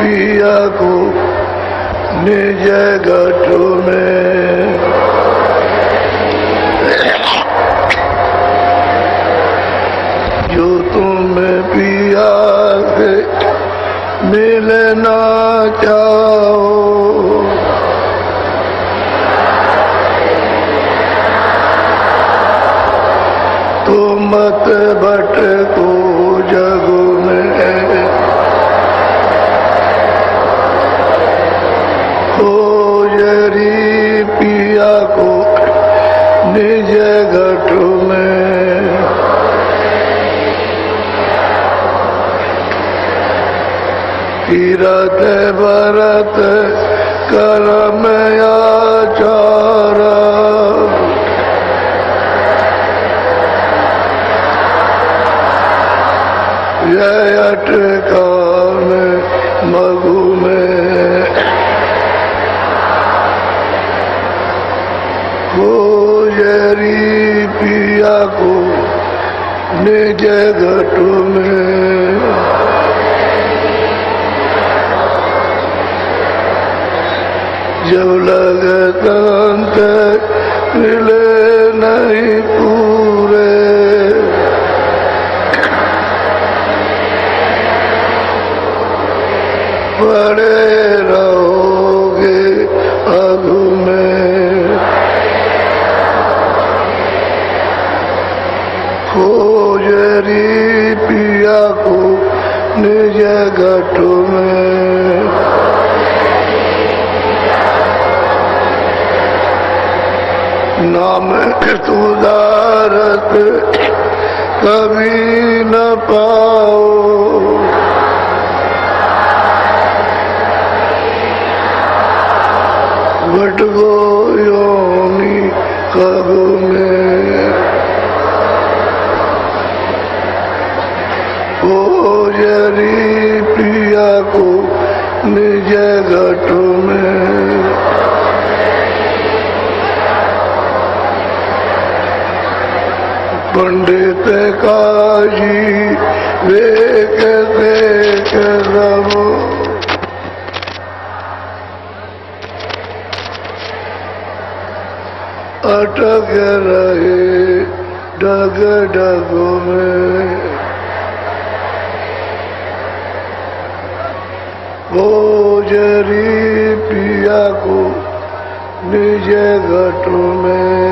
पिया को निज घट में। जो तुम पिया से मिलना चाहो, तो मत भटको जग में। खोजरी पिया को निज घट में। तीरथ भरत करम आचार, यह अटका में मगु में। खोजरी पिया को निज घट में। जब लगतंत मिले नहीं पूरे, पड़े रहोगे अघु में। खोजरी पिया को निज घट में। नाम तुदारत कभी न पाओ, भटको योनि कब में। खोजरी पिया को निज घट में। पंडित काजी देख देख सब, अटक रहे डग डग में। खोजरी पिया को निज घट में।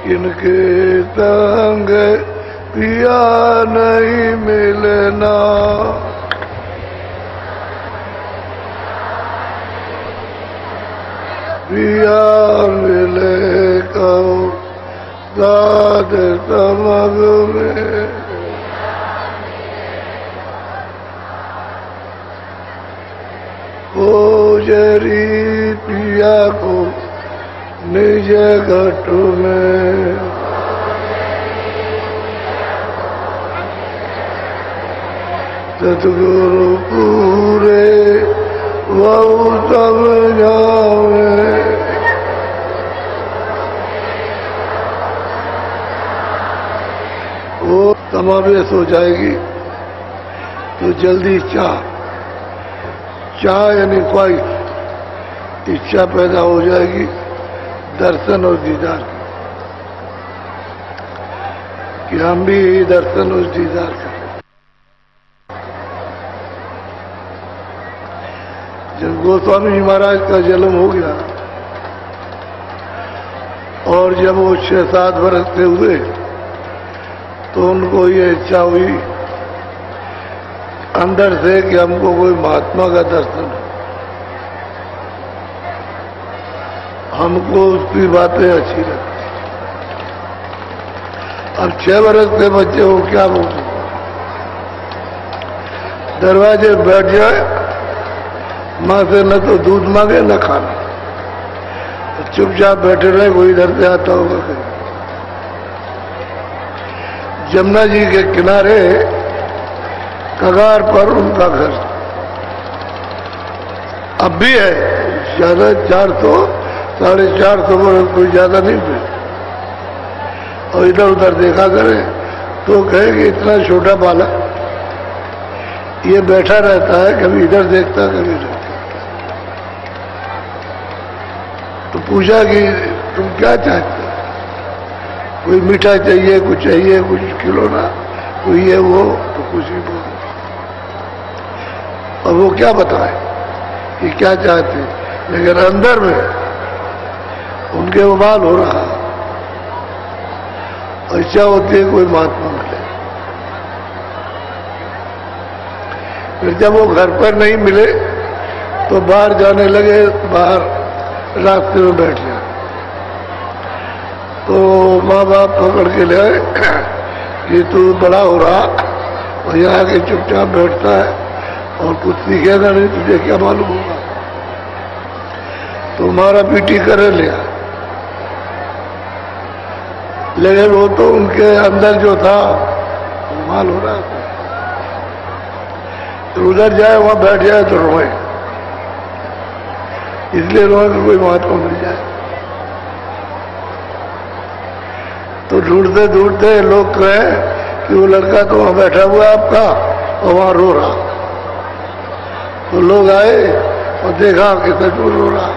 इनके तंग पिया नहीं मिलना, पिया मिले कहो दाद समग में। खोजरी पिया को निज घट में। सतगुरु पूरे बहु समझावे, वो समावेश हो जाएगी तो जल्दी चाह यानी ख्वाहिश, इच्छा पैदा हो जाएगी दर्शन और दीदार की, कि हम भी दर्शन और दीदार करें। जब गोस्वामी जी महाराज का जन्म हो गया और जब वो 6-7 वर्ष के हुए तो उनको ये इच्छा हुई अंदर से कि हमको कोई महात्मा का दर्शन हो, हमको उसकी बातें अच्छी लगती। अब 6 वर्ष के बच्चे को क्या बोलते, दरवाजे बैठ जाए, माँ से न तो दूध मांगे न खाना, तो चुपचाप बैठे रहे, कोई इधर से आता होगा कहीं। जमुना जी के किनारे कगार पर उनका घर अब भी है, ज्यादा 400-450 वर्ष कोई ज्यादा नहीं हुए। और इधर उधर देखा करे तो कहे कि इतना छोटा बालक ये बैठा रहता है, कभी इधर देखता कभी इधर। तो पूछा कि तुम क्या चाहते हो? कोई मीठा चाहिए, कुछ चाहिए, कुछ खिलौना, कोई ये वो, तो कुछ ही बोल। और वो क्या बताए कि क्या चाहते, लेकिन अंदर में उनके उबाल हो रहा। इच्छा होती है कोई महात्मा मिले। फिर जब वो घर पर नहीं मिले तो बाहर जाने लगे, बाहर रास्ते में बैठ गया। तो माँ बाप पकड़ के ले आए कि तू बड़ा हो रहा और यहाँ आके चुपचाप बैठता है और कुछ सीखेगा नहीं, तुझे क्या मालूम होगा। तो मारा पीटी कर लिया। लेकिन वो तो उनके अंदर जो था माल हो रहा था। तो उधर जाए वहां बैठ जाए तो रोए, इसलिए रोए कि कोई महात्मा मिल जाए। तो ढूंढते ढूंढते लोग कहे कि वो लड़का तो वहां बैठा हुआ है आपका और वहां रो रहा। तो लोग आए और देखा कि सच वो रो रहा।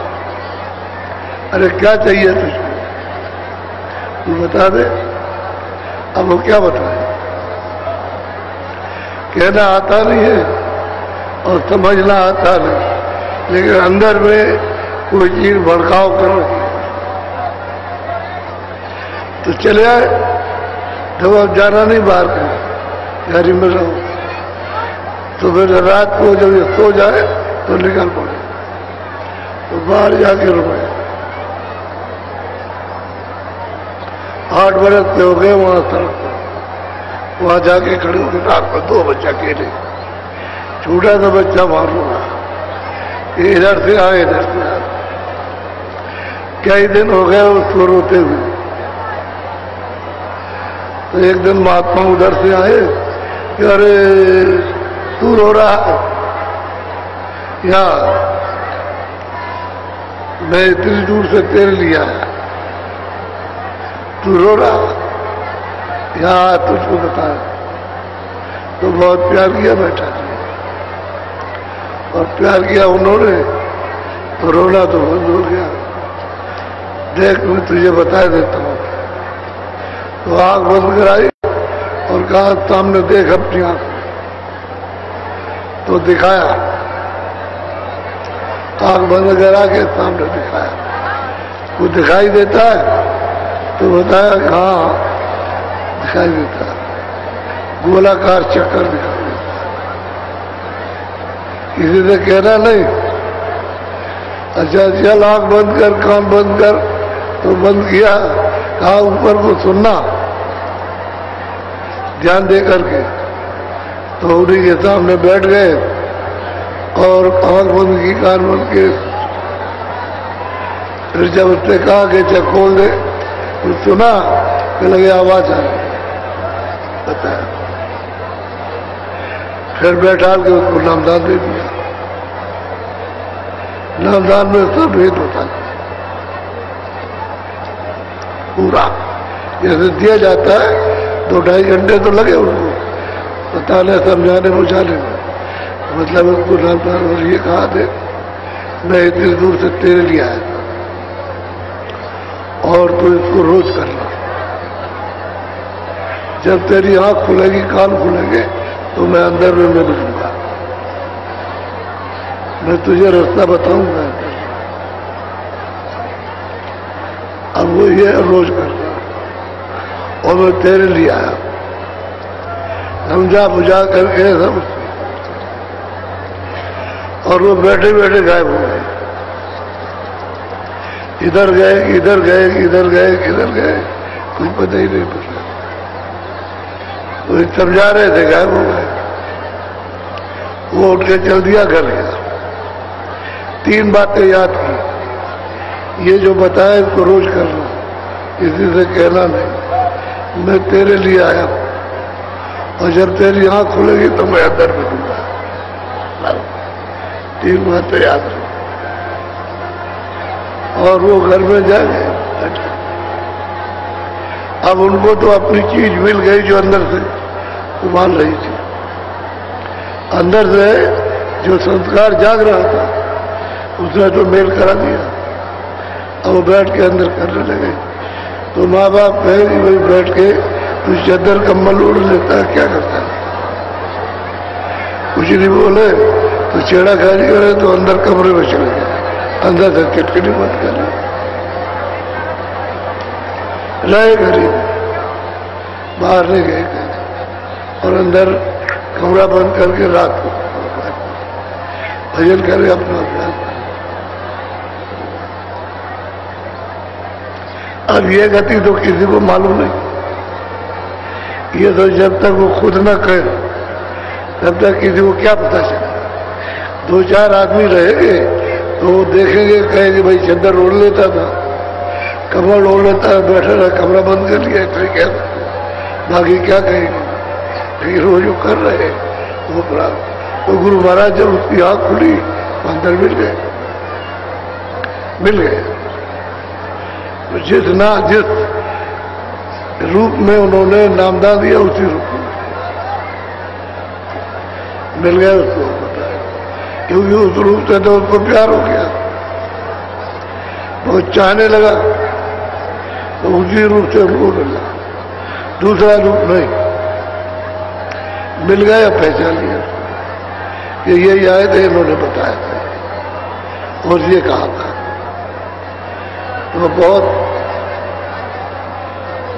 अरे क्या चाहिए तुझको, तू बता दे। अब वो क्या बताए, कहना आता नहीं है और समझना आता नहीं, लेकिन अंदर में कोई चीज भड़काव कर रही है। तो चले आए, जब अब जाना नहीं बाहर का, घर में रहो। तो फिर रात को जब ये सो जाए तो निकल पड़े। तो बाहर जाके रुके। 8 बरस से हो गए वहां सड़क पर। वहां जाके खड़े होकर रात को 2 बच्चा अकेले, छोटा सा बच्चा मार रहा, इधर से आए इधर से आए। कई दिन हो गए उसको रोते हुए। तो एक दिन महात्मा उधर से आए कि अरे तू रो रहा है, या मैं इतनी दूर से तेरे लिए आया, तू रो रहा या तुझको बताया। तो बहुत प्यार किया बेटा, और प्यार किया उन्होंने, तो रोना तो बंद हो गया। देख मैं तुझे बता देता हूँ। तो आंख बंद कराई और कहा सामने देख अपनी आंख। तो दिखाया, आंख बंद करा के सामने दिखाया। वो दिखाई देता है तो बताया कि हाँ दिखाई देता है, गोलाकार चक्कर दिखाई देता है। किसी से कहना नहीं, अच्छा चल आंख बंद कर, कान बंद कर। तो बंद किया, कहा ऊपर को सुनना ध्यान दे करके। तो उन्हीं के सामने बैठ गए और आंख बंद की, कान बंद के। फिर जब उसने कहा कि चल खोल दे, तो सुना कि लगे आवाज आ रही, बताया। फिर बैठा के उसको नामदान दे दिया। नामदान में सब भेद होता है पूरा, जैसे दिया जाता है 2-2.5 घंटे तो लगे उसको बताने, समझाने, बुझाने में। मतलब उसको नामदान और ये कहा दे मैं इतनी दूर से तेरे लिए आया था और तू इसको रोज करना। जब तेरी आंख खुलेगी, कान खुलेंगे, तो मैं अंदर में मिलूंगा, मैं तुझे रास्ता बताऊंगा। अब वो ये रोज करना और मैं तेरे लिए आया, समझा बुझा करके सब। और वो बैठे बैठे गायब हो गए। इधर गए, इधर गए, इधर गए, किधर गए, कुछ पता ही नहीं पड़ा। तो समझा रहे थे, गायब हो गए। वो उठ के चल दिया, घर गया। 3 बातें याद की, ये जो बताया इसको रोज करना, किसी से कहना नहीं, मैं तेरे लिए आया हूं और जब तेरी आंख खुलेगी तो मैं अंदर मिलूंगा। 3 बातें याद रखो। और वो घर में जाए, अब उनको तो अपनी चीज मिल गई जो अंदर से उबाल रही थी। अंदर से जो संस्कार जाग रहा था उसने तो मेल करा दिया। अब वो बैठ के अंदर करने लगे। तो माँ बाप कहे कि भाई बैठ के तू चादर कम्बल ओढ़ लेता है, क्या करता है? कुछ नहीं बोले तो छेड़ा खाली करे तो अंदर कमरे में चले गए, अंदर से चिटकनी मत कर रहे गरीब, बाहर नहीं गए और अंदर कमरा बंद करके रात को भजन करे अपना अभ्यास। अब ये गति तो किसी को मालूम नहीं। ये तो जब तक वो खुद न कहे तब तक किसी को क्या पता चले। दो चार आदमी रहेंगे तो वो देखेंगे, कहेंगे भाई चादर ओढ़ लेता था, कमर ओढ़ लेता है, बैठा रहा, कमरा बंद कर लिया, ठीक है, बाकी क्या कहेंगे? लेकिन वो जो कर रहे वो बड़ा। तो गुरु महाराज जब उसकी आंख खुली अंदर मिल गए। तो जिस रूप में उन्होंने नामदान दिया उसी रूप में मिल गया उसको, क्योंकि उस रूप से तो उसको प्यार हो गया, बहुत चाहने लगा, तो उसी रूप से उनको मिला, दूसरा रूप नहीं। मिल गया, पहचान लिया कि ये आए थे, इन्होंने बताया था और ये कहा था। तो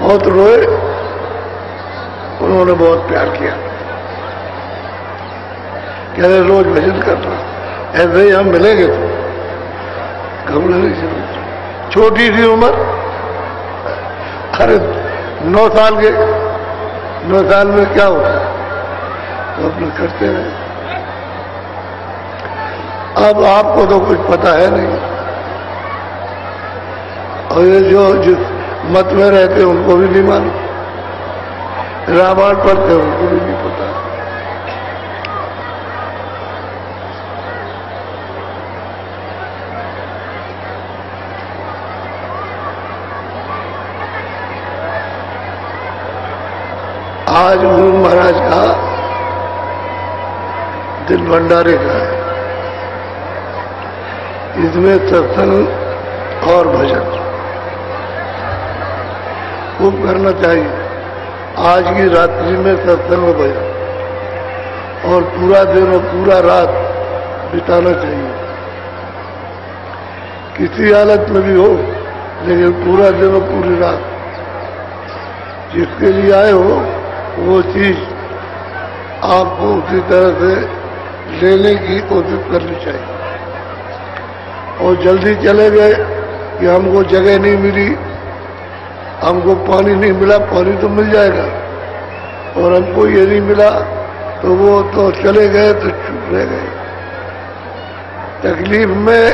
बहुत रोए, उन्होंने बहुत प्यार किया। कह रहे रोज भजन करना, ऐसे ही हम मिलेंगे तो घबरा नहीं चले। छोटी सी उम्र, अरे 9 साल के, 9 साल में क्या होता है, तो अपने करते रहे। अब आपको तो कुछ पता है नहीं, और ये जो जिस मत में रहते हैं उनको भी नहीं मालूम, रामायण पढ़ते हैं उनको भी नहीं पता। आज गुरु महाराज का दिल भंडारे का है, इसमें सत्संग और भजन खूब करना चाहिए। आज की रात्रि में सत्संग और भजन, और पूरा दिन और पूरा रात बिताना चाहिए, किसी हालत में भी हो, लेकिन पूरा दिन और पूरी रात जिसके लिए आए हो वो चीज आपको उसी तरह से लेने की कोशिश करनी चाहिए। और जल्दी चले गए कि हमको जगह नहीं मिली, हमको पानी नहीं मिला, पानी तो मिल जाएगा, और हमको ये नहीं मिला तो वो तो चले गए तो चुप रह गए। तकलीफ में,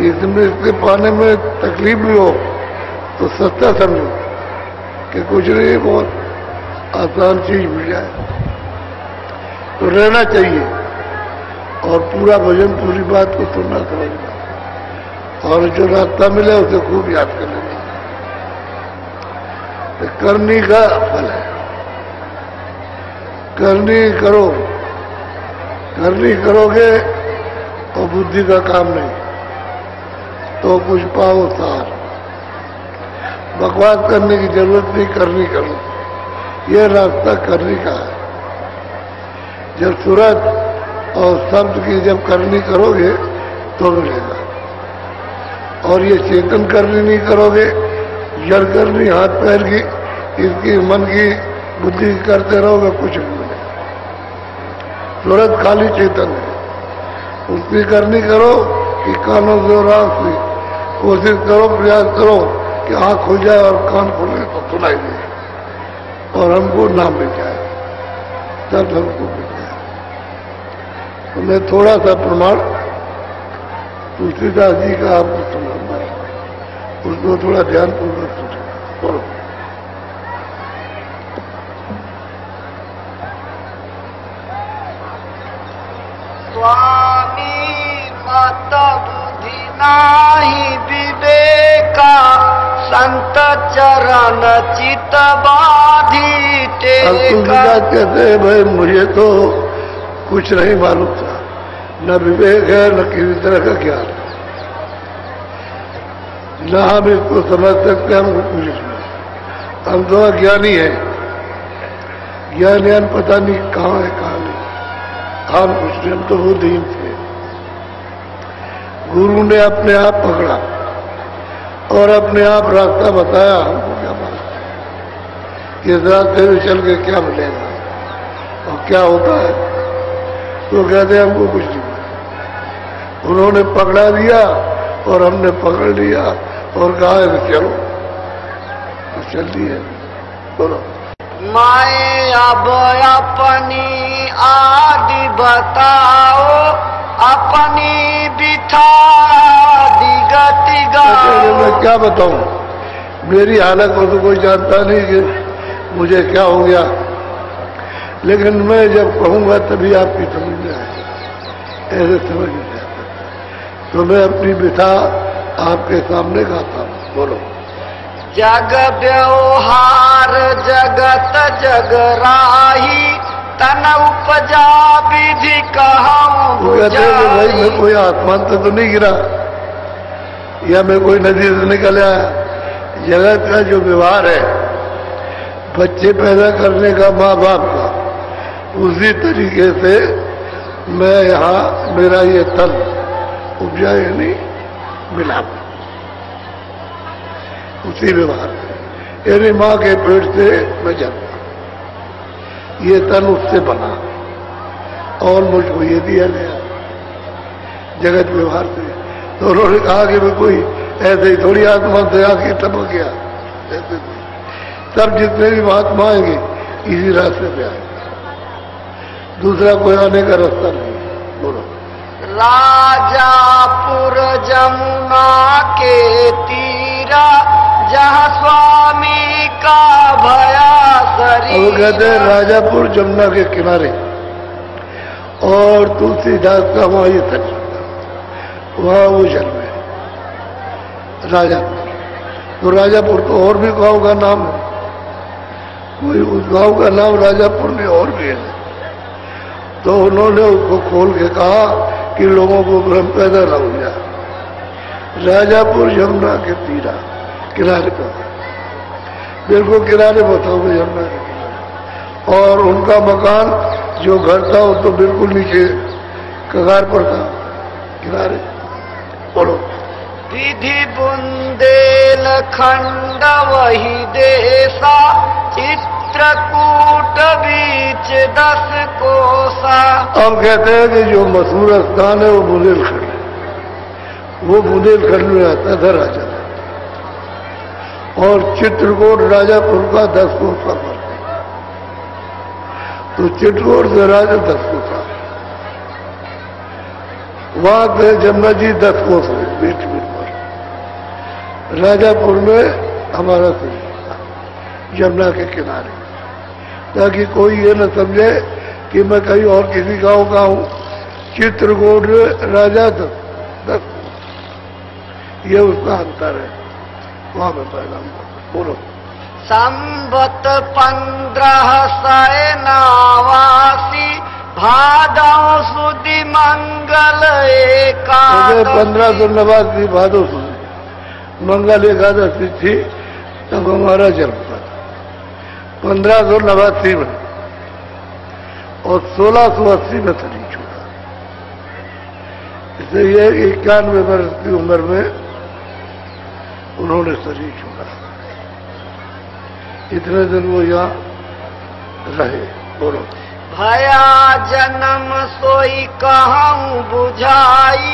इसमें इसके पाने में तकलीफ भी हो तो सस्ता समझो कि कुछ नहीं, बहुत आसान चीज मिल जाए तो रहना चाहिए, और पूरा भजन, पूरी बात को सुनना, समझना, और जो रास्ता मिले उसे खूब याद कर लेना। तो करनी का फल है, करनी करो, करनी करोगे और बुद्धि का काम नहीं तो कुछ पाओ सार। बकवास करने की जरूरत नहीं, करनी करो, ये रास्ता करनी का है। जब सूरत और शब्द की जब करनी करोगे तो मिलेगा, और ये चेतन करनी नहीं करोगे, जड़ करनी हाथ पैर की, इसकी मन की, बुद्धि की करते रहोगे, कुछ नहीं मिलेगा। सूरत खाली चेतन है, उसकी करनी करो कि कानों से और आंख से कोशिश करो, प्रयास करो कि आंख खुल जाए और कान खुले तो सुनाई दे और हमको नाम मिल जाए, तब हमको मिल जाए। तो मैं थोड़ा सा प्रमाण तुलसीदास जी का आपको सुनाऊंगा, उसको थोड़ा ध्यानपूर्वक सुनो। स्वामी मत बुद्धि नाही विवेका संत चरण चित बाधी टेका। कहते हैं भाई मुझे तो कुछ नहीं मालूम था, न विवेक है न किसी तरह का ज्ञान, न हम इसको समझ सकते, हमको कुछ नहीं, हम तो अज्ञानी है, ज्ञान पता नहीं कहाँ है कहाँ नहीं, हम कुछ नहीं, हम तो बुद्धिहीन थे। गुरु ने अपने आप पकड़ा और अपने आप रास्ता बताया, हमको क्या मालूम इस रास्ते में चल के क्या मिलेगा और क्या होता है। तो कहते हमको कुछ नहीं, उन्होंने पकड़ा दिया और हमने पकड़ लिया और कहा है कि चलो, तो चल दिए। बोलो मैं अब अपनी आदि बताओ, अपनी बिथा दिगति गाओ। मैं क्या बताऊं, मेरी हालत को तो कोई जानता नहीं कि मुझे क्या हो गया, लेकिन मैं जब कहूंगा तभी आपकी समझ में आएगी, ऐसे समझ में आता। तो मैं अपनी बिथा आपके सामने गाता हूँ। बोलो जग व्यवहार जगत जग राही, तन उपजा विधि कहूँ। कहते हैं कि भाई मैं कोई आसमान से तो नहीं गिरा या मैं कोई नदी से निकल आया। जगत का जो व्यवहार है बच्चे पैदा करने का, माँ बाप का, उसी तरीके से मैं यहाँ मेरा ये तन उपजा यानी मिला, उसी व्यवहार से, यानी माँ के पेट से मैं जन्मा, ये तन उससे बना और मुझको ये दिया गया जगत व्यवहार से। तो उन्होंने कहा कि मैं कोई ऐसे ही थोड़ी आत्मा से आके टपक गया, ऐसे सब जितने भी महात्मा आएंगे इसी रास्ते पे आएंगे, दूसरा कोई आने का रास्ता नहीं। बोलो राजापुर जमुना के तीरा, जहाँ स्वामी का भया शरीर। वो कहते हैं राजापुर जमुना के किनारे और तुलसीदास का वहां ये सच, वहां वो जन्म है राजापुर। तो राजापुर तो और भी गांव का नाम है, कोई उस गांव का नाम राजापुर में और भी है। तो उन्होंने उसको खोल के कहा कि लोगों को भ्रम पैदा न हो जाए। राजापुर यमुना के तीरा किनारे पर, बिल्कुल किनारे बताओ यमुना के किनारे, और उनका मकान जो घर था वो तो बिल्कुल नीचे कगार पर था, किनारे। बोलो विधि बुंदेल खंड वही देसा, चित्रकूट बीच 10 कोसा। अब कहते हैं कि जो मशहूर स्थान है वो बुंदेलखंड है, वो बुंदेलखंड में आता था राजा, और चित्रकूट राजापुर का 10 कोस का फर्क है। तो चित्रकूट से राजा 10 कोस था, वहां पे जमुना जी 10 कोस है बीच बीच पर। राजापुर में हमारा शरीर यमुना के किनारे, ताकि कोई ये न समझे कि मैं कहीं और किसी गांव का हूं। चित्रकूट राजा 10 ये उसका अंतर है, वहां में पैदा हुआ। बोलो संवत 1500 नावासी, भादव सुदी मंगल एकादशी। 1589 भादव सुदी मंगल एकादशी थी, तब हमारा जन्म था 1589 में, और 1680 में शरीर छोड़ा। इसलिए 91 वर्ष की उम्र में उन्होंने शरीर छोड़ा। इतने दिन वो यहाँ रहे। बोलो भया जन्म सोई कहूँ बुझाई,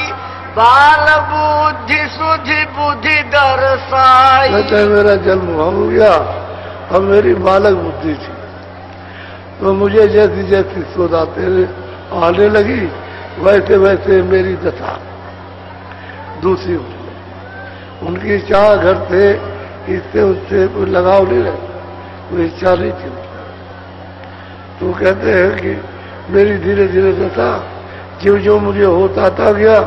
बाल बुद्धि सुधि बुद्धि दर्शाई। कहते हैं मेरा जन्म हो गया, अब मेरी बालक बुद्धि थी, तो मुझे जैसी जैसी सोदाते आने लगी, वैसे वैसे मेरी दशा दूसरी हो गई। उनकी चाह घर थे, इससे उससे कोई लगाव नहीं रहे, कोई इच्छा नहीं थी। तो कहते हैं कि मेरी धीरे धीरे दशा, जो जो मुझे होता था गया,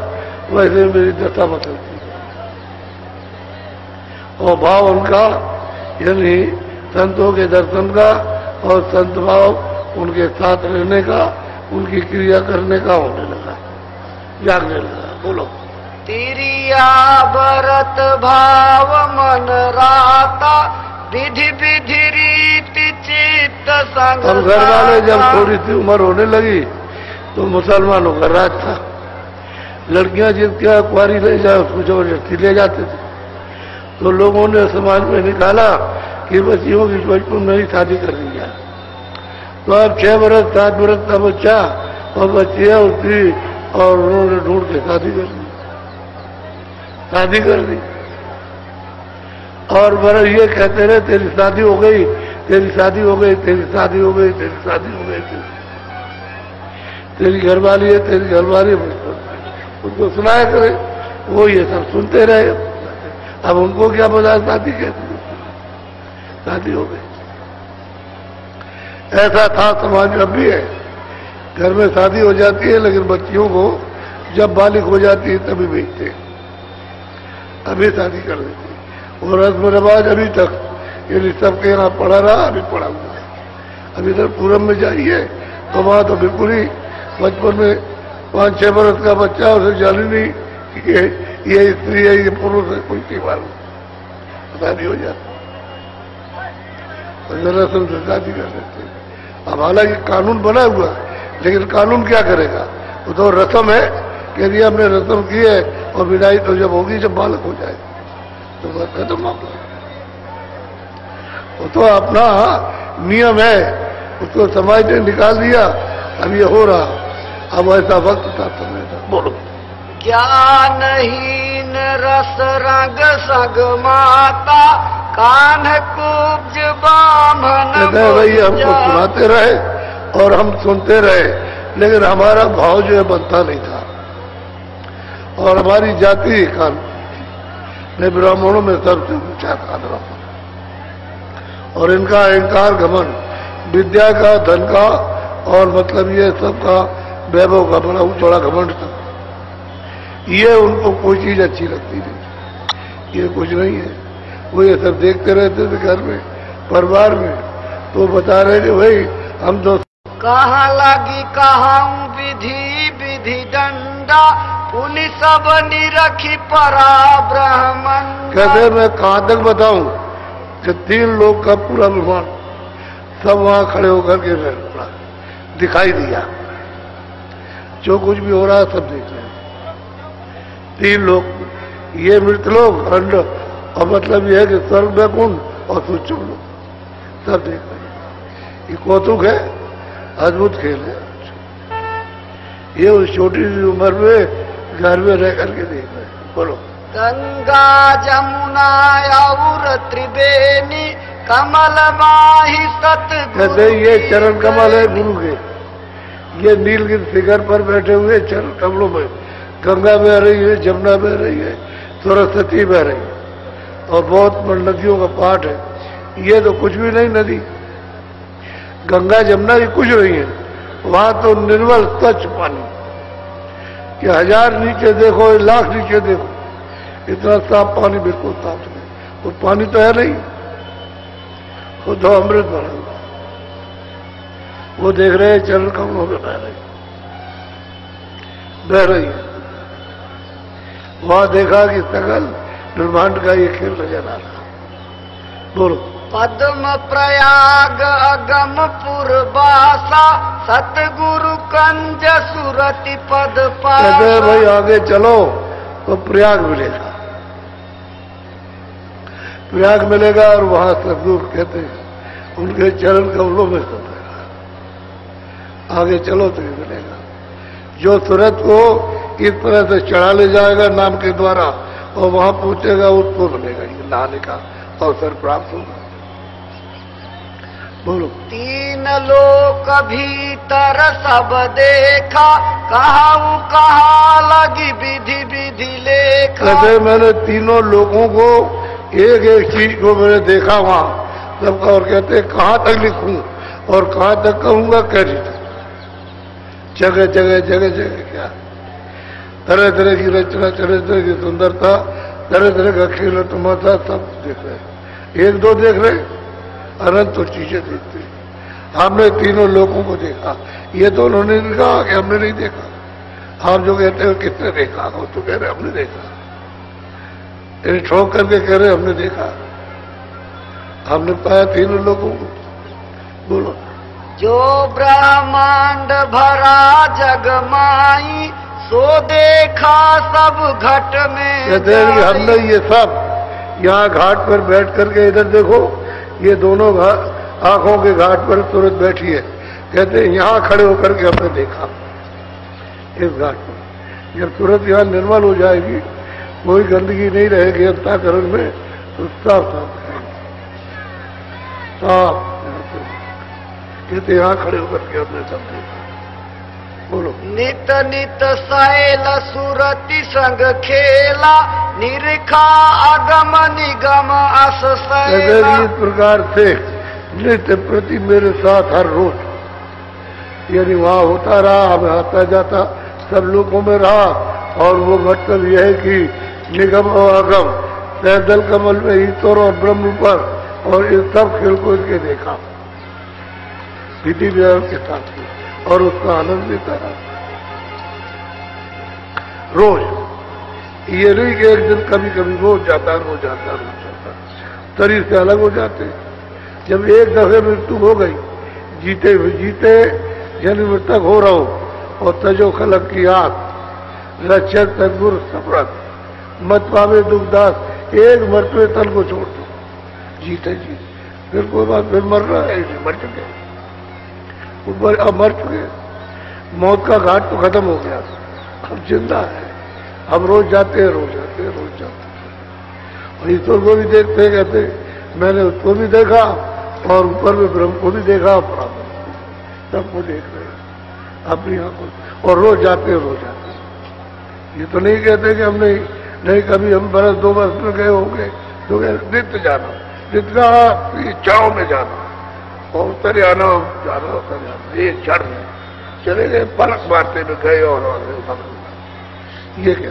वैसे मेरी दशा बदलती। और भाव उनका यानी संतों के दर्शन का और संत भाव उनके साथ रहने का, उनकी क्रिया करने का होने लगा, जागने लगा। बोलो। तिरिया भरत भाव मन राता, विधि विधि रीति चित्त संग। हम घर वाले जब थोड़ी सी उम्र होने लगी तो मुसलमानों का राज था। लड़कियां जिसके कुंवारी ले जाए उसको जबरदस्ती ले जाते थे। तो लोगों ने समाज में निकाला कि बच्चियों की बचपन में ही शादी कर दी जाए। तो अब 6 बरस 7 बरस का बच्चा और बच्चियां उसकी, और उन्होंने ढूंढ के शादी कर दी, शादी कर दी। और बरस ये कहते रहे तेरी शादी हो गई, तेरी शादी हो गई, तेरी शादी हो गई, तेरी शादी हो गई, तेरी घरवाली है, तेरी घरवाली है। उनको सुनाया करे, वो ये सब सुनते रहे। अब उनको क्या पता शादी कैसी, शादी हो गई। ऐसा था समाज में भी है। घर में शादी हो जाती है लेकिन बच्चियों को जब बालिग हो जाती है तभी भेजते हैं, अभी शादी कर देती है। और रस्म रिवाज अभी तक ये सबके यहाँ पड़ा रहा, अभी पड़ा हुआ है। अभी इधर पूरब में जाइए तो वहां तो बिल्कुल ही बचपन में 5-6 बरस का बच्चा, उसे जानी नहीं कि ये स्त्री है, ये पुरुष है, कोई नहीं मालूम, शादी हो जाती और रस्म से शादी कर देते हैं। अब हालांकि कानून बना हुआ है लेकिन कानून क्या करेगा, वो तो रस्म है कि यदि हमने रस्म की है और विदाई तो जब होगी जब बालक हो जाए तो बस खत्म मामला। वो तो अपना नियम है, उसको समाज ने निकाल दिया। अब ये हो रहा, अब ऐसा वक्त था समय था। बोलो। ज्ञानहीन रस रंग सग माता, कान कुब्ज बामन। कहते हैं भाई हमको सुनाते रहे और हम सुनते रहे लेकिन हमारा भाव जो है बनता नहीं था। और हमारी जाति कान में ब्राह्मणों में सबसे ऊंचा कान रहा। और इनका अहंकार घमंड विद्या का, धन का और मतलब ये सब का वैभव का बड़ा चौड़ा घमंड था। ये उनको कोई चीज अच्छी लगती नहीं, ये कुछ नहीं है। वो ये सब देखते रहते थे घर में, परिवार में। तो बता रहे कि भाई हम तो कहाँ लगी कहाँ विधि विधि दंडा, पुनि सब निरखी परा ब्राह्मण। कहते मैं कहाँ तक बताऊं कि 3 लोग का पूरा विमान सब वहां खड़े होकर के पड़ा, दिखाई दिया। जो कुछ भी हो रहा है सब देख रहे हैं। 3 लोग, ये मृतलोक खंड, और मतलब यह है कि स्वर्ग में कुंड और सूक्ष्म लोग सब देख रहे हैं। ये कौतुक है, अद्भुत खेल है। ये उस छोटी सी उम्र में घर में रह करके देख रहे हैं। बोलो। गंगा जमुना और त्रिवेणी, कमल माही सत। कहते ये चरण कमल है गुरु के। ये नीलगिरी शिखर पर बैठे हुए चरण कमलों में गंगा बह रही है, जमुना बह रही है, सरस्वती बह रही है और बहुत नदियों का पाठ है। ये तो कुछ भी नहीं नदी, गंगा जमुना ये कुछ नहीं है। वहां तो निर्मल स्वच्छ पानी कि 1000 नीचे देखो, 1,00,000 नीचे देखो, इतना साफ पानी, बिल्कुल साफ नहीं। वो पानी तो है नहीं, वो तो अमृत भरा हुआ। वो देख रहे हैं चरण कमलों में बह रही है। वहां देखा कि सकल ब्रह्मांड का ये खेल नजर आ रहा। बोलो। पद्म प्रयाग अगमपुर बासा, सतगुरु कंज सुरति पद पासा। कहते हैं भाई आगे चलो तो प्रयाग मिलेगा, प्रयाग मिलेगा और वहां सतगुरु कहते हैं उनके चरण कमलों में सब है। आगे चलो तो ये मिलेगा। जो सूरत को इस तरह से चढ़ा ले जाएगा नाम के द्वारा और वहां पहुंचेगा उसको मिलेगा ये नहाने का अवसर प्राप्त होगा। बोलो। 3 लोक भीतर सब देखा, कहाँ लगी विधि विधि लेखा। कहते मैंने तीनों लोगों को एक एक चीज को मैंने देखा वहां सबका। और कहते कहाँ तक लिखूं और कहाँ तक कहूंगा, कैसे तक, जगह जगह क्या तरह तरह की रचना, तरह तरह की सुंदरता तरह तरह का खेल तमाशा सब देख रहे, एक दो देख रहे, अनंत तो चीजें देखते। हमने तीनों लोगों को देखा, ये तो उन्होंने नहीं कहा कि हमने नहीं देखा। आप जो कहते हो किसने देखा, वो तो कह रहे हमने देखा, ठोक करके कह रहे हमने देखा, हमने पाया तीनों लोगों को। बोलो। जो ब्रह्मांड भरा जगमाई, सो देखा सब घट में। कहते हैं कि हमने ये सब यहाँ घाट पर बैठ करके, इधर देखो ये दोनों आंखों के घाट पर सूरत बैठी है। कहते हैं यहाँ खड़े होकर के हमने देखा इस घाट पर। जब सूरत यहाँ निर्मल हो जाएगी, कोई गंदगी नहीं रहेगी अंतःकरण में, तो साफ साफ साफ कहते यहाँ खड़े होकर के हमने सब देखा। बोलो। नित नित सैल सुरति संग खेला, निरखा अगम निगम अस सैला। इस प्रकार से नित्य प्रति मेरे साथ हर रोज, यानी वहां होता रहा, हमें आता जाता सब लोगों में रहा। और वो मतलब यह है कि निगम और अगम, सैदल कमल में ईश्वर और ब्रह्म पर, और इस सब खेल को इसके देखा विधि विधान के साथ, और उसका आनंद लेता रहा रोज। ये नहीं कि एक दिन कभी कभी रोज जाता रोज जाता रोज जाता, शरीर से अलग हो जाते। जब एक दफे मृत्यु हो गई, जीते जीते यानी मृतक हो रहा हो, और तजो खलक की आग, रक्षक तदगुर सफरत, मत पावे दुखदास, एक मरते तल को छोड़ दो, जीते जीते फिर कोई बात, फिर मर रहा है, मर चुके ऊपर, अब मर चुके, मौत का घाट तो खत्म हो गया, अब जिंदा है। हम रोज जाते हैं रोज जाते हैं रोज जाते हैं, और ईश्वर को भी देखते हैं, कहते मैंने उसको भी देखा, और ऊपर में ब्रह्म को भी देखा, सबको देख रहे हैं अपनी आंखों, और रोज जाते हैं रोज जाते हैं। ये तो नहीं कहते कि हम नहीं कभी हम बरस दो बरस में गए होंगे, तो नित्य जाना, जितना इच्छाओं में जाना, और उतर आना जाना उतर जाना, ये क्षण में चले गए, पलक मारते में गए, और ये क्या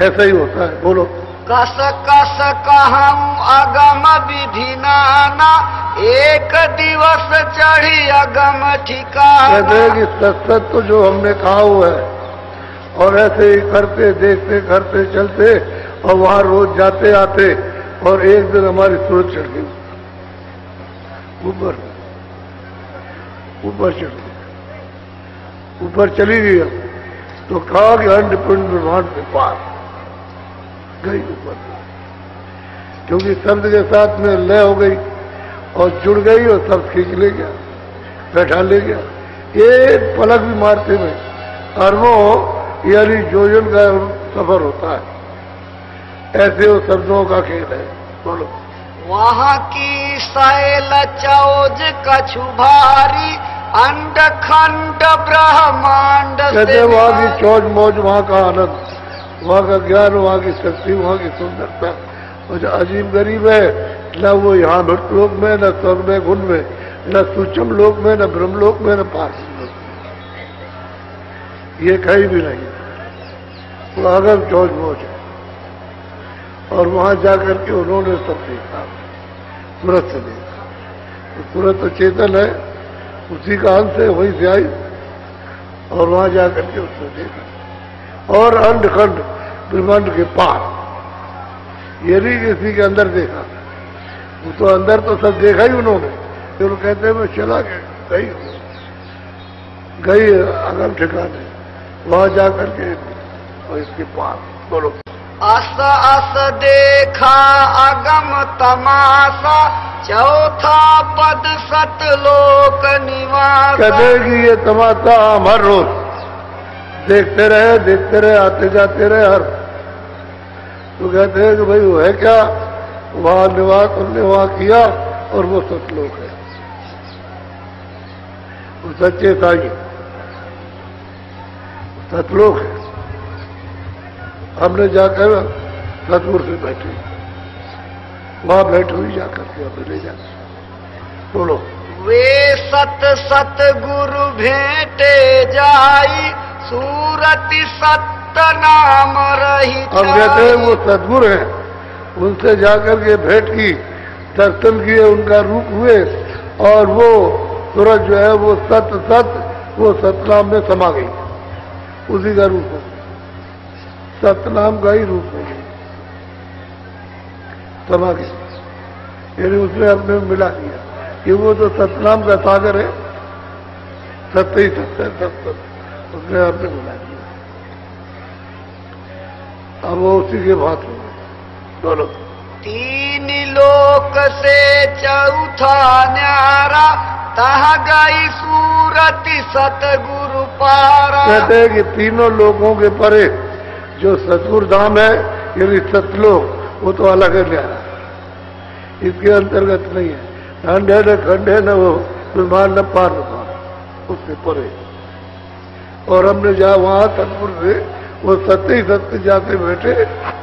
ऐसा ही होता है। बोलो। कस कस कहूँ अगम विधि नाना, एक दिवस चढ़ी अगम ठिकाना। कहते हैं कि सत्सत तो जो हमने कहा हुआ है, और ऐसे ही करते देखते करते चलते, और वहां रोज जाते आते, और एक दिन हमारी सूरत चढ़ गई ऊपर, ऊपर चढ़ गई, ऊपर चली गई। तो कहा कि अंड पिंड ब्रह्मांड के पार गई ऊपर, क्योंकि शब्द के साथ में लय हो गई और जुड़ गई, और सब खींच ले गया, बैठा ले गया। एक पलक भी मारते में अरबों यानी जोजन का सफर होता है। ऐसे वो शब्दों का खेल है। बोलो। वहाँ की सैल चौज कछु भारी, अंड खंड ब्रह्मांड कहते वहाँ की चौज मौज, वहाँ का आनंद, वहाँ का ज्ञान, वहाँ की शक्ति, वहाँ की सुंदरता, और अजीब गरीब है, न वो यहाँ मृतलोक में, न स्वर्ग में गुण में, न सूक्ष्म लोक में, न ब्रह्मलोक में, न पार्थिव लोक में, ये कहीं भी नहीं। वो अगर चौज मौज है। और वहां जाकर के उन्होंने सब देखा, सूरत से देखा, तो सूरत तो चेतन है, उसी का अंश है, वहीं से आई, और वहां जाकर के उसने देखा। और अंडखंड ब्रह्मांड के पार, ये नहीं किसी के अंदर देखा, वो तो अंदर तो सब देखा ही उन्होंने। फिर कहते हैं मैं चला गई अगम ठिकाने, वहां जाकर के, और इसके पार। बोलो। अस अस देखा अगम तमाशा, चौथा पद सतलोक निवास। कहते कि ये तमाशा हम हर रोज देखते रहे, आते जाते रहे हर। तो कहते हैं कि भाई वो है क्या, वहां निवास हमने वहां किया, और वो सतलोक है, वो सच्चे साई सतलोक है। हमने जाकर सतपुर से बैठे, वहां बैठ हुई जाकर के हमें ले जाकर। बोलो। वे सत सत गुरु भेंटे जाई, सूरति सत नाम रही अब कहते हैं वो सदगुरु हैं, उनसे जाकर के भेंट की, दर्शन किए, उनका रूप हुए, और वो सूरज जो है वो वो सतनाम में समा गई, उसी का रूप है, सतनाम का ही रूप है, समा गई, यानी उसने अपने मिला दिया कि वो तो सतनाम का सागर है, सत्य ही सत्य है, सत्य उसने अपने मिला दिया। अब वो उसी के बात हो बोलो। तीन लोक से चौथा न्यारा, तह गई सूरत सतगुरु पारा। कहते हैं कि तीनों लोगों के परे जो सतगुरु धाम है, यानी सतलोक, वो तो अलग है न्यारा, इसके अंतर्गत नहीं है, ठंड है न खंड है, न वो विमान न पार न पार, उससे परे। और हमने जहाँ वहां सतगुरु से वो सत्य ही सत्य जाके बैठे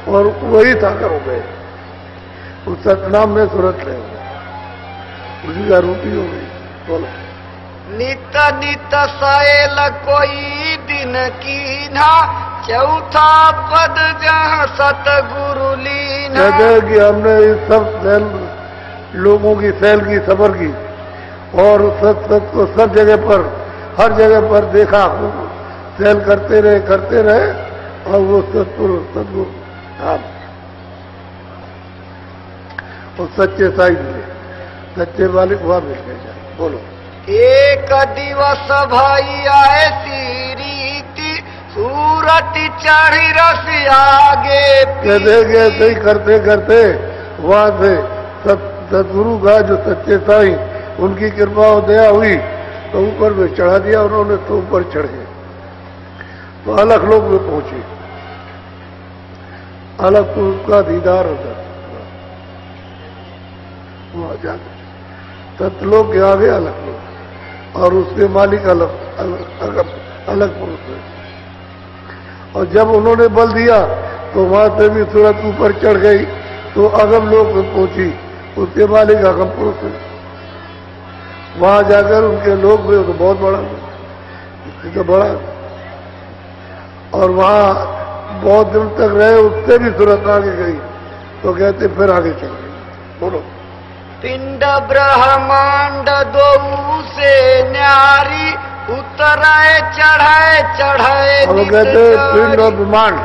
और वही सागर हो गए, उस सतनाम में सूरत ले उसी का रूप ही हो गई। बोलो। नित नित सैल कोई दिन कीन्हा, चौथा पद जहाँ सतगुरु लीना। कहते हैं कि हमने इस सब सैल लोगों की सैल की सबर की, और सत को सब जगह पर, हर जगह पर देखा, सैल करते रहे, और वो सतगुरु हाँ, और सच्चे साई मिले, सच्चे मालिक वहां मिल गए। बोलो। एक दिवस भाई आए रीति, सूरत चढ़ी रस आगे। कहते कि ऐसे ही करते करते वहां से सतगुरु का जो सच्चे साई, उनकी कृपा और दया हुई, तो ऊपर में चढ़ा दिया उन्होंने, तो ऊपर चढ़ गए, तो अलग लोग में पहुंचे, अलग तो उसका दीदार होता, वहां जाकर सतलोक के आगे अलग लोग, और उसके मालिक अलग पुरुष है। और जब उन्होंने बल दिया तो वहां से भी सूरत ऊपर चढ़ गई, तो अगम लोक में पहुंची, उसके मालिक अगम पुरुष है। वहां जाकर उनके लोग भी तो बहुत बड़ा, इससे तो बड़ा, और वहां बहुत दिन तक रहे, उससे भी सूरत आगे गई, तो कहते फिर आगे चल गई। बोलो। पिंड ब्रह्मांड दो से न्यारी, उतराए चढ़ाए। वो कहते पिंड और ब्रह्मांड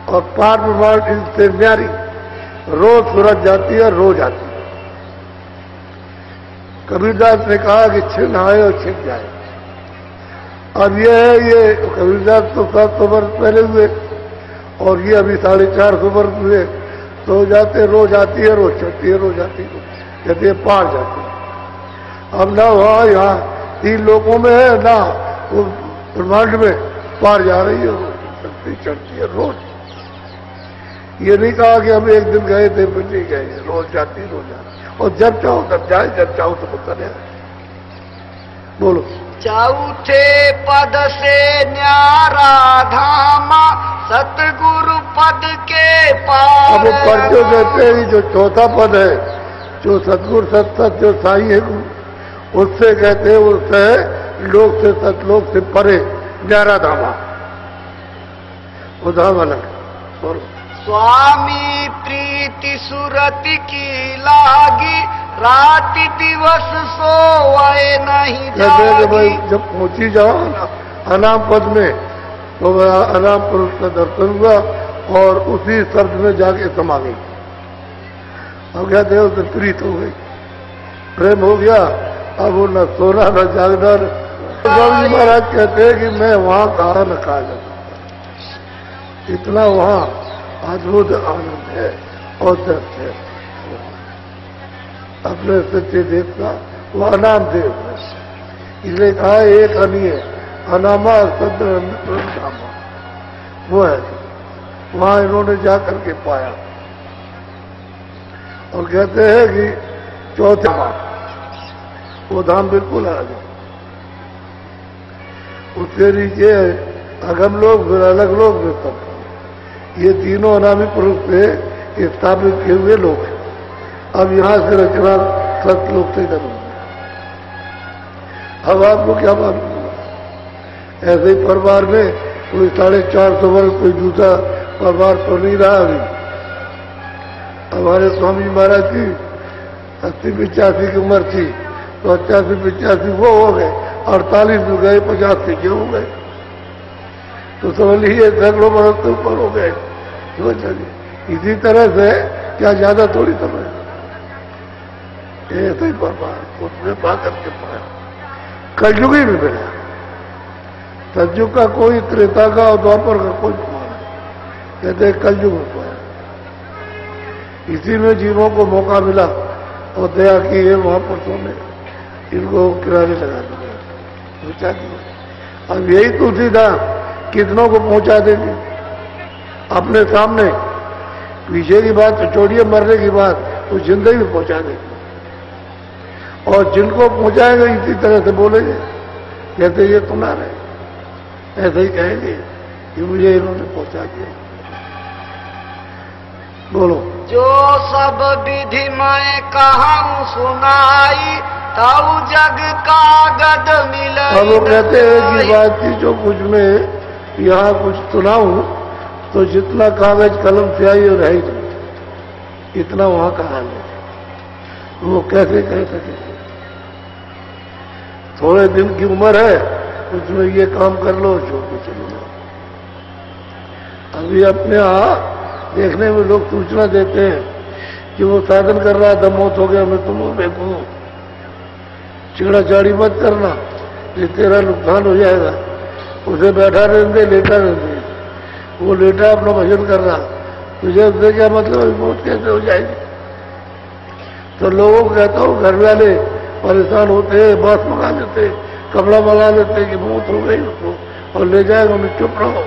और पार ब्रह्मांड, इनसे न्यारी, रोज सूरत जाती है, रोज आती है। कबीरदास ने कहा कि छिन आए और छिन जाए। अब ये कबीरदास तो 700 वर्ष पहले हुए, और ये अभी 450 वर्ष हुए, तो जाते रोज आती है, रोज चढ़ती है, रोज आती है, कहते हैं पार जाती है। अब ना वहां यहाँ 3 लोगों में है, ना वो ब्रह्मांड में पार जा रही है, चढ़ती चढ़ती है रोज। ये नहीं कहा कि हम एक दिन गए थे फिर नहीं गए, रोज जाती रोज आती, और जब चाहो तब जाए, जब चाहो तो उतर जाए। बोलो। चौथे पद से न्यारा धामा, सतगुरु पद के पार। अब परचो कहते हैं जो चौथा पद है, जो सतगुरु सत जो साई है, उससे कहते हैं, उससे लोक से सतलोक से परे न्यारा धामा, वो धाम अलग। बोलो। स्वामी प्रीति सुरति की लागी, राति दिवस सोए नहीं कहते भाई जब पहुंची जाओ अनाम पद में, तो अनाम पुरुष का दर्शन हुआ, और उसी शब्द में जाके समा गई। अब कहते हैं उसे प्रीत हो गई, प्रेम हो गया, अब वो न सोना न जागना। स्वामी महाराज कहते हैं कि मैं वहां कहा न कहा जा सकता, इतना वहां अद्भुत आनंद है और दर्द है। अपने सच्चे देव का वो अनाम देव है, इसलिए कहा एक अनिय अनामा सद्धामा, वो है वहां इन्होंने जाकर के पाया। और कहते हैं कि चौथे वो धाम बिल्कुल अलग है, उससे नीचे अगम लोग, फिर अलग लोग, फिर सब। ये तीनों अनामी पुरुष से स्थापित किए हुए लोग हैं। अब यहां से रचना सतलोक से करूंगा। अब आपको क्या मालूम, ऐसे ही परिवार में कोई 450 वर्ष कोई दूसरा परिवार तो नहीं रहा अभी। हमारे स्वामी महाराज की 80-85 की उम्र थी, तो 85-85 वो हो गए, 48 में गए, 50 के हो गए, तो समझ लीजिए सैकड़ों बरस से ऊपर हो गए। तो चलिए इसी तरह से क्या ज्यादा थोड़ी समझ, ऐसे ही परिवार उसमें पाकर के पाया कलयुग ही में मिला। सतयुग का कोई, त्रेता का और द्वापर का कोई प्रमाण नहीं, कहते कलयुग में पाया। इसी में जीवों को मौका मिला और दया की है महापुरुषों ने, इनको किनारे लगा दिया, पहुंचा दिया। अब यही तुलसीदास कितनों को पहुंचा देंगे अपने सामने। पीछे की बात तो छोड़िए, मरने की बात वो जिंदगी में पहुंचा देंगे, और जिनको पहुंचाएंगे इसी तरह से बोलेंगे, कहते ये सुना रहे, ऐसे ही कहेंगे कि मुझे इन्होंने पहुंचा दिया। बोलो। जो सब विधि मैं कहूँ सुनाई, ताऊ जग का गद मिले। अब वो कहते हैं कि बात की जो कुछ में यहाँ कुछ सुनाऊं, तो जितना कागज कलम स्याही और है इतना वहां का हाल है, वो कैसे कह सकेंगे। थोड़े दिन की उम्र है, उसमें ये काम कर लो, छोड़ के चलो लो। अभी अपने यहाँ देखने में लोग सूचना देते हैं कि वो साधन कर रहा था, मौत हो गया, मैं तुम देखूं, चिड़ा चाड़ी मत करना, ये तेरा नुकसान हो जाएगा। उसे बैठा रहने, लेटा रहने, वो लेटा अपना भजन कर रहा, तुझे उससे क्या मतलब, मौत कैसे हो जाएगी। तो लोगों को कहता हूँ, घर वाले परेशान होते हैं, बांस मंगा लेते, कपड़ा मंगा लेते कि मौत हो गई उसको, और ले जाएगा, उन्हें चुप रहो,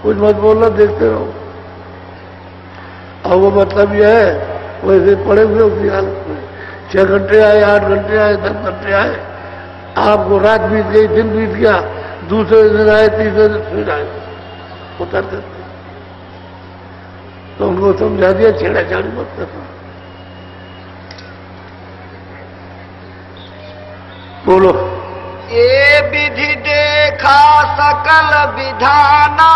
कुछ मत बोलना, देखते रहो। अब वो मतलब यह है, वैसे पड़े हुए उसी हालत में, 6 घंटे आए, 8 घंटे आए, 10 घंटे आए, आपको रात बीत गई, दिन बीत गया, दूसरे दिन आए, तीसरे दिन फिर आए, उतर करते। तो उनको समझा दिया, छेड़ा छाड़ी मत करना। बोलो। ये विधि देखा सकल विधाना,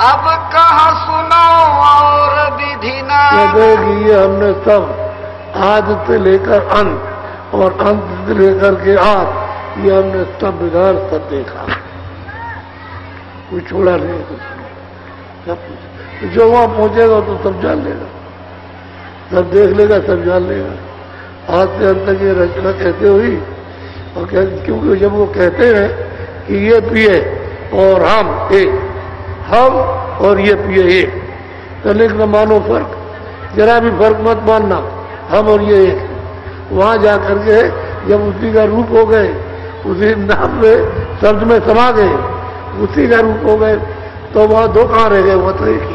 अब कहाँ सुनाओ और विधि ना। ये हमने सब आदि से लेकर अंत और अंत से लेकर के आद, ये हमने सब विधान सब देखा, कोई छोड़ा नहीं, कुछ जो वहां पहुंचेगा तो सब जान लेगा, सब देख लेगा, सब जान लेगा। आज से अंत तक ये रचना कैसे हुई, और क्योंकि जब वो कहते हैं कि ये पिए और हम एक, हम और ये पिए एक, तो लिखना मानो फर्क, जरा भी फर्क मत मानना, हम और ये एक। वहां जाकर के जब उसी का रूप हो गए, उसी नाम में शब्द में समा गए, उसी का रूप हो गए, तो वहां दो कहां रह गए, वहां तो एक ही है,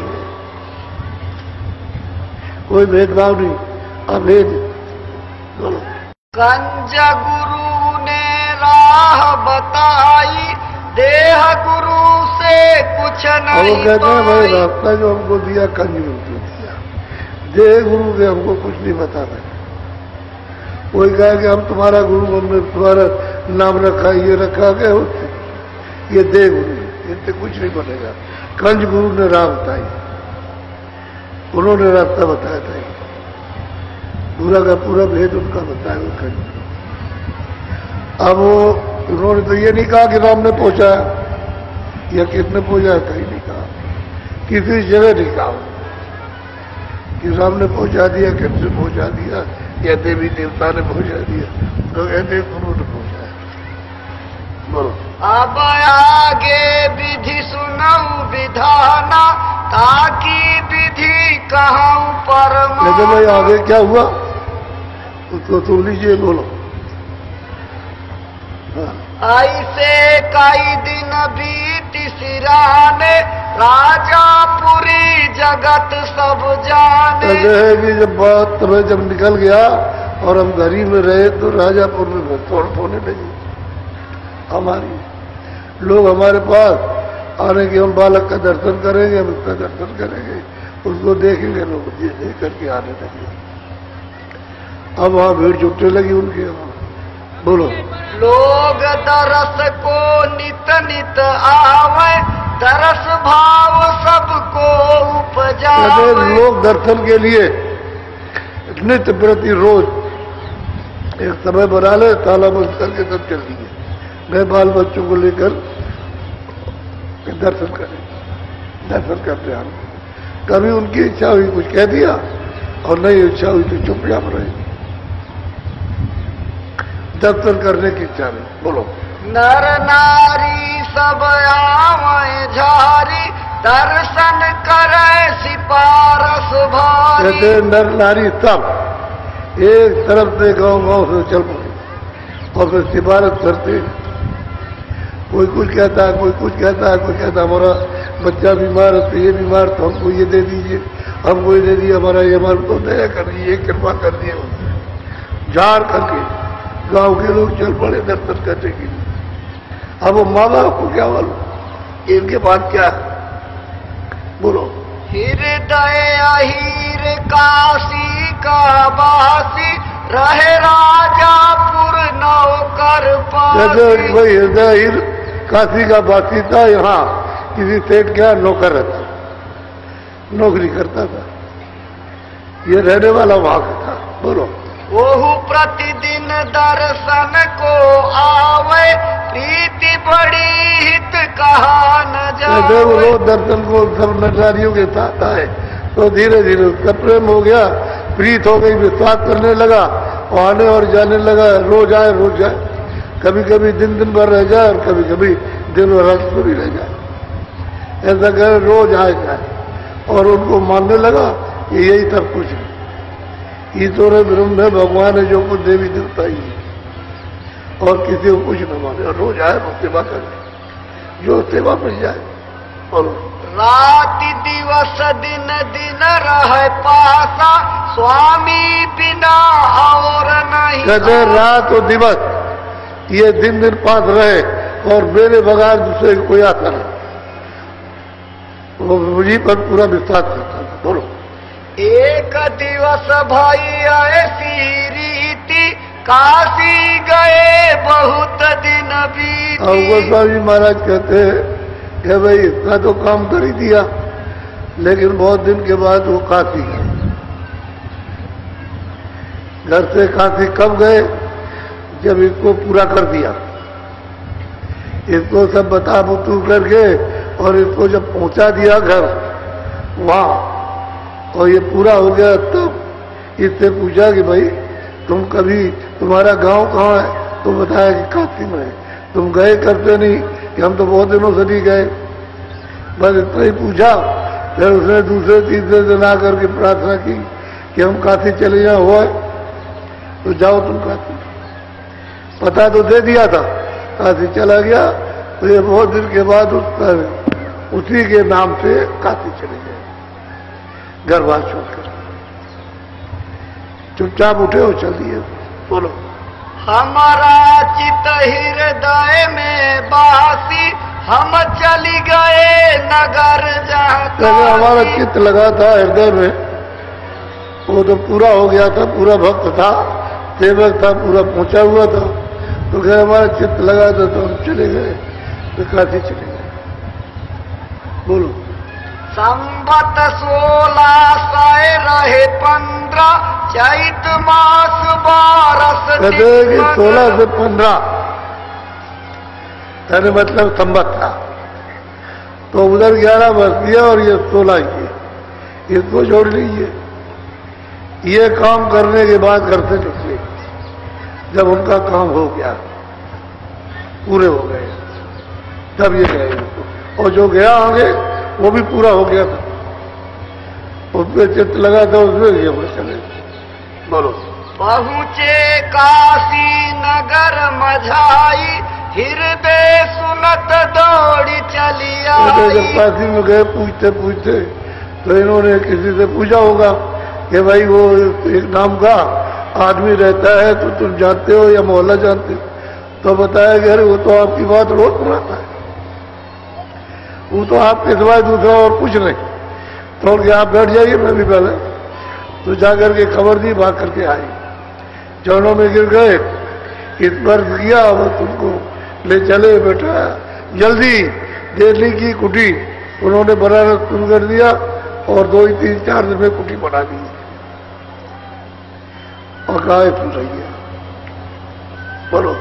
कोई भेदभाव नहीं, अभेद। बोलो। कंज गुरु ने राह बताई, देह गुरु से कुछ नहीं। वो कहते हैं भाई, रास्ता जो हमको दिया कंज गुरु ने दिया, देह गुरु से हमको कुछ नहीं बता रहे। कोई कहा कि हम तुम्हारा गुरु, हमने तुम्हारा नाम रखा, ये रखा क्या, ये देह गुरु, इनसे कुछ नहीं बनेगा। कंज गुरु ने राह बताई, उन्होंने रास्ता बताया था, पूरा का पूरा भेद उनका बताया कंज। अब उन्होंने तो ये नहीं कहा कि राम ने पहुंचाया या किसने पहुंचाया, कहीं नहीं कहा, किसी जगह नहीं कहा कि राम ने पहुंचा दिया, किसने पहुंचा दिया, या देवी देवता ने पहुंचा दिया, तो कहते गुरु ने पहुंचाया। बोलो। अब आगे विधि सुनऊ विधाना, ताकि विधि कहूँ परम। लेकिन भाई आगे क्या हुआ उसको सुन लीजिए। बोलो। ऐसे कई दिन बीत सिराने, राजापुरी जगत सब जाने। कि जब बात तुम्हें जब निकल गया और हम घर ही में रहे, तो राजापुर में थोड़ होने लगी हमारी, लोग हमारे पास आने के, हम बालक का दर्शन करेंगे, हम उसका दर्शन करेंगे, उसको देखेंगे, लोग ये देख करके आने लगे। अब वहां भीड़ जुटने लगी उनके वहां। बोलो। लोग दरस को नित नित आवे, तरस भाव सबको उपजा। लोग दर्शन के लिए नित्य प्रति रोज एक समय बना ले, ताला बंद करके सब चल दिए, मैं बाल बच्चों को लेकर दर्शन करें, दर्शन करते हम। कभी उनकी इच्छा हुई कुछ कह दिया और नहीं इच्छा हुई तो चुपचाप रहे, दर्शन करने की इच्छा नहीं। बोलो। नर नारी सब आवे झारी, दर्शन करे सिपारस भारी। जैसे नर नारी सब एक तरफ से गांव से चल पड़े और फिर सिफारिश करते, कोई कुछ कहता है, कोई कुछ कहता है, कोई कहता हमारा बच्चा बीमार है तो ये बीमार, तो हमको ये दे दीजिए, हमको ये दे दिए, हमारा ये हमारे को दया कर दीजिए, कृपा कर दिए। झाड़ करके गांव के लोग चल पड़े दर्शन करने के लिए। अब वो माँ बाप को क्या मालूम इनके बाद क्या है? बोलो। हृदय अहीर काशी का बासी, रहे राजापुर नौकर पासी। भाई हृदय काशी का बासी था, यहाँ किसी सेठ क्या नौकर रहता, नौकरी करता था, ये रहने वाला वहां का था। बोलो। ओहु प्रतिदिन दर्शन को आवे, प्रीति बड़ी हित कहा न जावे। वो दर्शन को सब नटरारियों के साथ आए तो धीरे धीरे उसका प्रेम हो गया, प्रीत हो गई, विश्वास करने लगा और आने और जाने लगा, रोज आए रोज जाए, कभी कभी दिन दिन भर रह जाए और कभी कभी दिन भर रात को भी रह जाए, ऐसा कर रोज आए जाए और उनको मानने लगा कि यही सब कुछ है, ईश्वर ब्रह्म है, भगवान है, जो कुछ देवी देवता ही है, और किसी को कुछ न माने और रोज आए रोज सेवा करे, जो सेवा मिल जाए। और राति दिवस दिन दिन रहे पासा, स्वामी बिना और नहीं। कहते रात और दिवस ये दिन दिन पास रहे और मेरे बगैर दूसरे कोई आता नहीं, वो मुझी पर पूरा विश्वास करता था। बोलो। एक दिवस भाई ऐसी रीति, काशी गए बहुत दिन बीती। और गोस्वामी महाराज कहते हैं कि भाई इतना तो काम कर ही दिया, लेकिन बहुत दिन के बाद वो काशी गए। घर से काशी कब गए? जब इसको पूरा कर दिया, इसको सब बता बुतू करके और इसको जब पहुंचा दिया घर वहां और ये पूरा हो गया, तब इससे पूछा कि भाई तुम कभी, तुम्हारा गांव कहाँ है? तो बताया कि काशी में है। तुम गए करते नहीं कि हम तो बहुत दिनों से नहीं गए, बस इतना ही पूछा। फिर उसने दूसरे तीसरे दिन आकर के प्रार्थना की कि हम काशी चले जाए, हुआ तो जाओ तुम काशी। पता तो दे दिया था, काशी चला गया, तो ये बहुत दिन के बाद उसी के नाम से काशी चले गए, घर बार छोड़कर चुपचाप उठे और चल दिए। बोलो। हमारा चित हृदय में बासी, हम चली गए नगर जहाँ। हमारा चित्त लगा था हृदय में, वो तो पूरा हो गया था, पूरा भक्त था, सेवक था, पूरा पहुंचा हुआ था, तो क्या हमारा चित्त लगा था तो हम चले गए, तो काशी चले गए। बोलो। संबत 1600 रहे 15, चैत मास 12 कहते 16 से 15 यानी मतलब संबत था, तो उधर 11 वर्ष दिया और ये 16 किए, इसको जोड़ लीजिए। ये काम करने के बाद करते निकले, जब उनका काम हो गया, पूरे हो गए, तब ये गए, और जो गया आगे वो भी पूरा हो गया था, उसमें चित्त लगा था, उसमें ये वो चले। बोलो। पहुँचे काशी नगर मझाई, हृदय सुनत दौड़ी चली आई। जब काशी में गए पूछते पूछते तो इन्होंने किसी से पूछा होगा कि भाई वो एक नाम का आदमी रहता है, तो तुम जानते हो या मोहल्ला जानते हो? तो बताया कि अरे वो तो आपकी बात रोज सुनाता है, वो तो आपके सिवाय दूसरा और कुछ नहीं। तो क्या आप बैठ जाइए, मैं भी पहले तो जाकर के खबर दी, भाग करके आई, चरणों में गिर गए, इस पर किया, वो तुमको ले चले बेटा, जल्दी दिल्ली की कुटी उन्होंने बनाना शुरू कर दिया और 2 ही 3 4 दिन में कुटी बना दी और गाय सुन रही है। बोलो।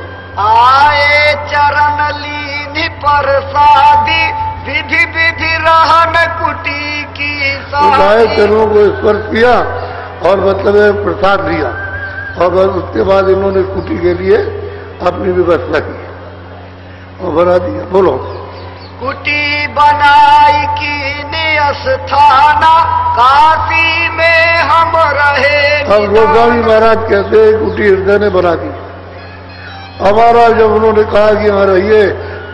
आए चरण लीनी प्रसादी विधि विधि रहन कुटी की गाय चरणों को स्पर्श किया और मतलब प्रसाद लिया और बस उसके बाद इन्होंने कुटी के लिए अपनी व्यवस्था की और बना दिया। बोलो। कुटी बनाई की स्थाना काशी में हम रहे। अब गोस्वामी महाराज कहते कुटी हृदय ने बना दी। हमारा जब उन्होंने कहा कि यहाँ रहिए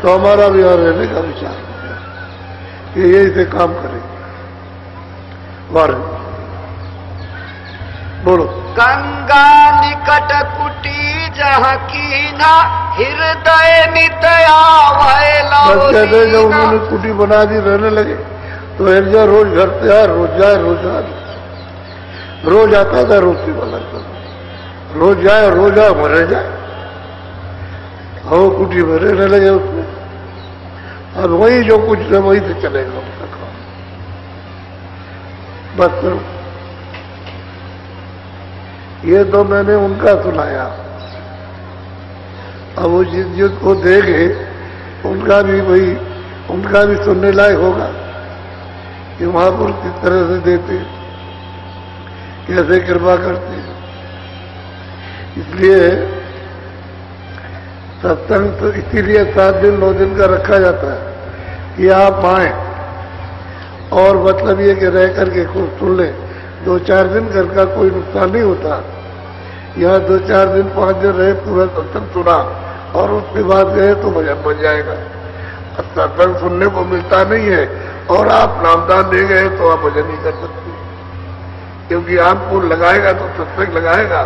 तो हमारा भी यहाँ रहने का विचार हो गया कि यही से काम करेंगे। बोलो। गंगा निकट कुटी जहाँ कीना हृदय नित्या बस कहते जब उन्होंने कुटी बना दी रहने लगे तो हृदय रोज घर से आया, रोज जाए रोज आए, रोज आता था रोज की वाला रोज जाए रोज आए मरे जाए। वो कुटी में रहने लगे उसमें। अब वही जो कुछ है वही से चलेगा उसका काम। बस करो। ये तो मैंने उनका सुनाया। अब वो जिसको देखे उनका भी वही उनका भी सुनने लायक होगा कि महापुरुष किस तरह से देते, कैसे कृपा करते। इसलिए सत्संग तो इसीलिए 7 दिन 9 दिन का रखा जाता है कि आप आए और मतलब ये कि रह करके खुद सुन लें। 2-4 दिन घर का कोई नुकसान नहीं होता। यहाँ 2-4 दिन 5 दिन रहे पूरा सत्संग सुना और उसके बाद गए तो मजा बन जाएगा। सत्संग सुनने को मिलता नहीं है और आप नामदान दे गए तो आप भजन नहीं कर सकते, क्योंकि आपको लगाएगा तो सत्संग लगाएगा,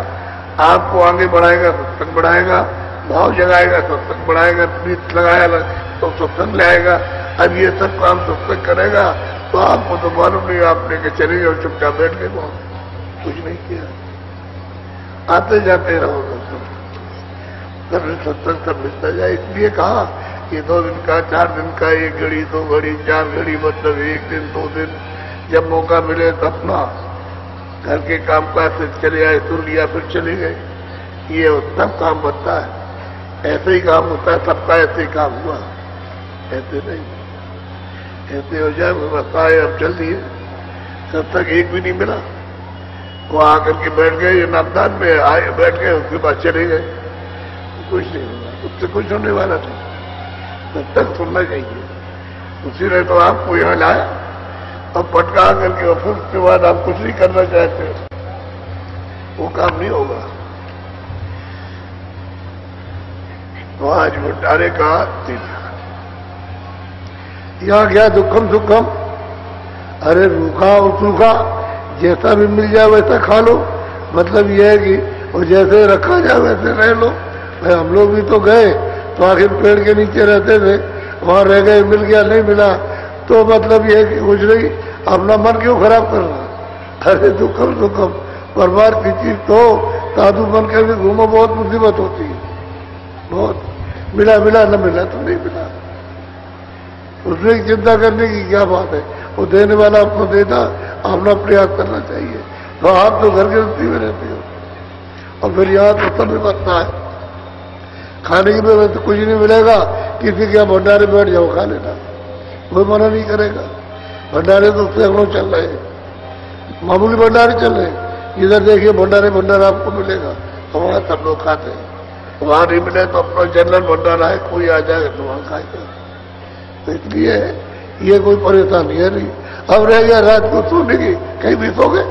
आपको आगे बढ़ाएगा सत्संग बढ़ाएगा, भाव जगाएगा सत्संग बढ़ाएगा, प्रीत लगाएगा तो सत्संग लाएगा। अब ये सब काम सत्संग करेगा तो आपको तो मालूम नहीं, आपने के चले गए और चुपचाप बैठ गए, बहुत कुछ नहीं किया। आते जाते रहो सत्संग सब मिलता जाए। इसलिए कहा कि 2 दिन का 4 दिन का 1 घड़ी 2 घड़ी 4 घड़ी मतलब 1 दिन 2 दिन जब मौका मिले तो अपना घर के काम काज से चले आए, सुन लिया फिर चले गए। ये सब काम बनता है, ऐसे ही काम होता है सबका। ऐसे ही काम हुआ, ऐसे नहीं। ऐसे हो जाए व्यवस्था है। अब चल दिए तब तक एक भी नहीं मिला। वो आकर के बैठ गए, ये नामदान में आए बैठ गए, उसके बाद चले गए, कुछ नहीं होगा, उससे कुछ होने वाला नहीं। तब तक सुनना चाहिए। उसी ने तो आपको यहाँ लाया और पटका करके और फिर उसके बाद आप कुछ नहीं करना चाहते, वो काम नहीं होगा। तो आज भंडारे का दिन यहाँ क्या दुखम सुखम, अरे रूखा और सूखा जैसा भी मिल जाए वैसा खा लो। मतलब यह है कि और जैसे रखा जाए वैसे रह लो। भाई हम लोग भी तो गए तो आखिर पेड़ के नीचे रहते थे, वहां रह गए, मिल गया नहीं मिला तो मतलब यह कि कुछ नहीं, अपना मन क्यों खराब करना। अरे दुखम सुखम परिवार की चीज तो साधु बन कर भी घूमो, बहुत मुसीबत होती है, बहुत। मिला मिला न मिला तो नहीं मिला, उसमें चिंता करने की क्या बात है। वो देने वाला आपको देता, अपना प्रयास करना चाहिए। तो आप तो घर गृहस्थी में रहते हो और फिर यहाँ तो सब व्यवस्था है, खाने की व्यवस्था कुछ नहीं मिलेगा, किसी के यहाँ भंडारे बैठ जाओ खा लेना, कोई मना नहीं करेगा। भंडारे तो सैकड़ों चल रहे हैं, मामूली भंडारे चल रहे हैं। इधर देखिए भंडारा आपको मिलेगा, वहाँ सब लोग खाते हैं। वहां नहीं मिले तो अपना जनरल भंडारा है, कोई आ जाएगा तो वहां खाएगा। तो इसलिए ये कोई परेशानी है नहीं। अब रह गया रात को सोने की, कहीं भी सो गए।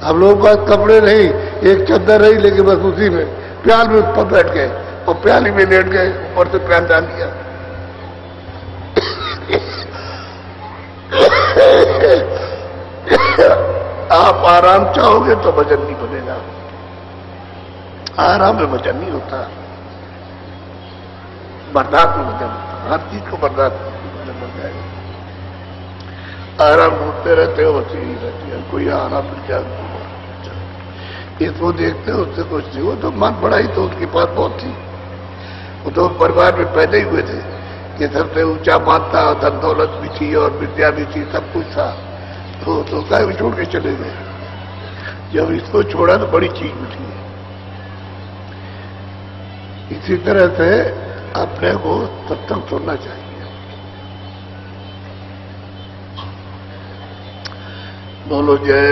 हम लोगों के पास कपड़े नहीं, एक चद्दर रही, लेकिन बस उसी में प्याल में ऊपर बैठ गए और प्याली में लेट गए, ऊपर से प्याल डाल दिया। आप आराम चाहोगे तो भजन नहीं बनेगा, आराम में भजन नहीं होता, बर्दाश्त में भजन होता। हर चीज को बर्दाश्त बन जाएगा। आराम ढूंढते रहते हो, बस यही रहती है, कोई आराम मिल जाए। इसको देखते हो उससे कुछ नहीं। वो तो मन बढ़ाई तो उनके पास बहुत थी, वो तो परिवार में पहले ही हुए थे, ये सबसे ऊंचा मानता, धन दौलत भी थी और विद्या भी थी, सब कुछ था, तो काय भी छोड़ के चले गए। जब इसको छोड़ा तो बड़ी चीज मिली। इसी तरह से अपने को सत्संग सुनना चाहिए। बोलो जय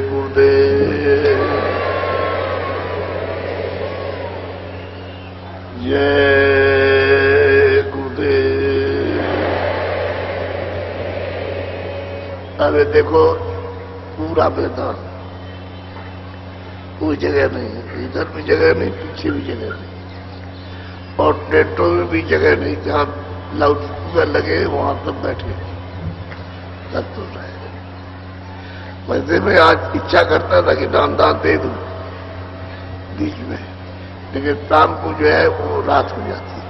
गुरुदेव, जय गुरुदेव। अरे देखो पूरा मैदान, कोई जगह नहीं, इधर भी जगह नहीं, पीछे भी जगह नहीं, और टेंटों में भी जगह नहीं। जहां लाउड स्पीकर लगे वहां सब बैठे सब सुन रहे। वैसे मैं आज इच्छा करता था कि दान दे दूं बीच में, लेकिन शाम को जो है वो रात हो जाती है,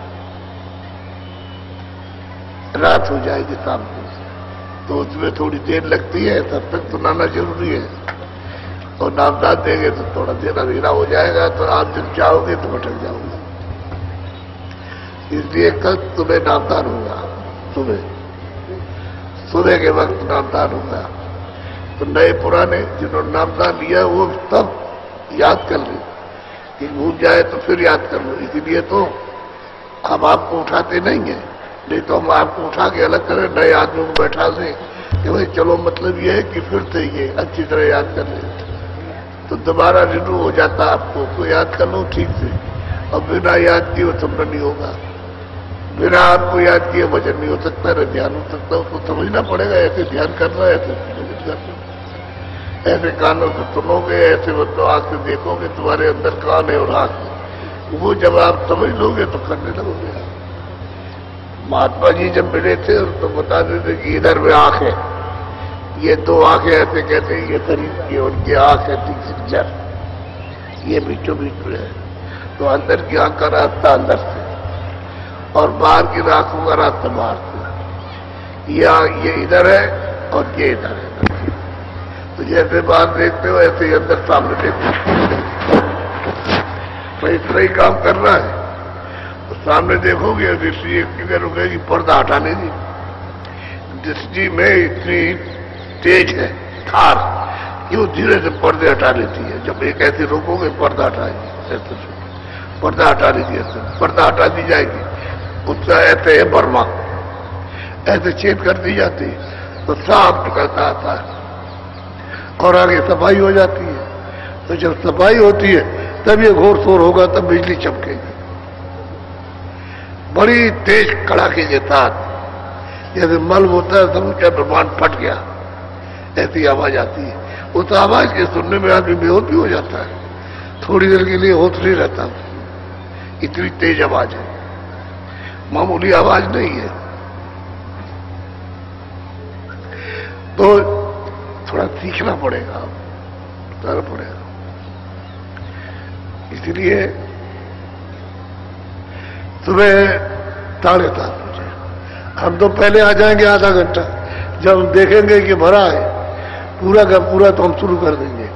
रात हो जाएगी शाम को, तो उसमें थोड़ी देर लगती है। तब तक सुनाना जरूरी है, और नामदान देंगे तो थोड़ा देर अधेरा हो जाएगा, तो आप जब जाओगे तो भटक जाओगे। इसलिए कल सुबह नामदान होगा, सुबह के वक्त नामदान होगा। तो नए पुराने जिन्होंने नामदान लिया वो सब याद कर ले, कि भूल जाए तो फिर याद कर लो। इसीलिए तो हम आपको उठाते नहीं है, नहीं तो हम आपको उठा के अलग करें, नए आदमी को बैठा से कि भाई चलो, मतलब ये है कि फिर से ये अच्छी तरह याद कर ले, तो दोबारा रिन्यू हो जाता आपको। तो याद कर लो ठीक से, और बिना याद किए समझ नहीं होगा, बिना आपको याद किए वजन नहीं हो सकता, न ध्यान हो सकता। उसको समझना पड़ेगा, ऐसे ध्यान करना है, ऐसे करना, ऐसे कानों से सुनोगे, ऐसे मतलब आंख से देखोगे, तुम्हारे अंदर कान है और आंख है, वो जब आप समझ लोगे तो करने लगोगे। महात्मा जी जब मिले थे तो बता देते कि इधर में आंख है, ये दो आंखें ऐसे कहते हैं, ये शरीर की, उनकी आंख है तीसरी जर, ये बीचों बीच में है। तो अंदर की आंख का रास्ता अंदर से, और बाहर की आंखों का रास्ता बाहर से। ये इधर है और ये इधर है। तो जैसे बाहर देखते हो ऐसे ही अंदर सामने देखो, तो इतना ही काम करना है। तो सामने देखोगे दृष्टि किधर रुकेगी, पर्दा हटाने की दृष्टि में इतनी तेज है थार कि वो धीरे से पर्दे हटा लेती है। जब एक ऐसे रोकोगे पर्दा हटाएगी, ऐसे पर्दा हटा लीजिए, ऐसे पर्दा हटा दी जाएगी। उसका ऐसे है बर्मा, ऐसे छेद कर दी जाती है तो साफ निकलता आता है, और आगे सफाई हो जाती है। तो जब सफाई होती है तब ये घोर शोर होगा, तब बिजली चमकेगी बड़ी तेज कड़ाके के साथ। जैसे मल होता है समूचा ब्रह्मांड फट गया, ऐसी आवाज आती है। उस आवाज के सुनने में आदमी बेहोश भी हो जाता है, थोड़ी देर के लिए होश नहीं रहता, इतनी तेज आवाज है, मामूली आवाज नहीं है। तो थोड़ा सीखना पड़ेगा, करना पड़ेगा। इसलिए सुबह 7:30 बजे हम तो पहले आ जाएंगे, आधा घंटा। जब हम देखेंगे कि भरा है पूरा का पूरा, तो हम शुरू कर देंगे।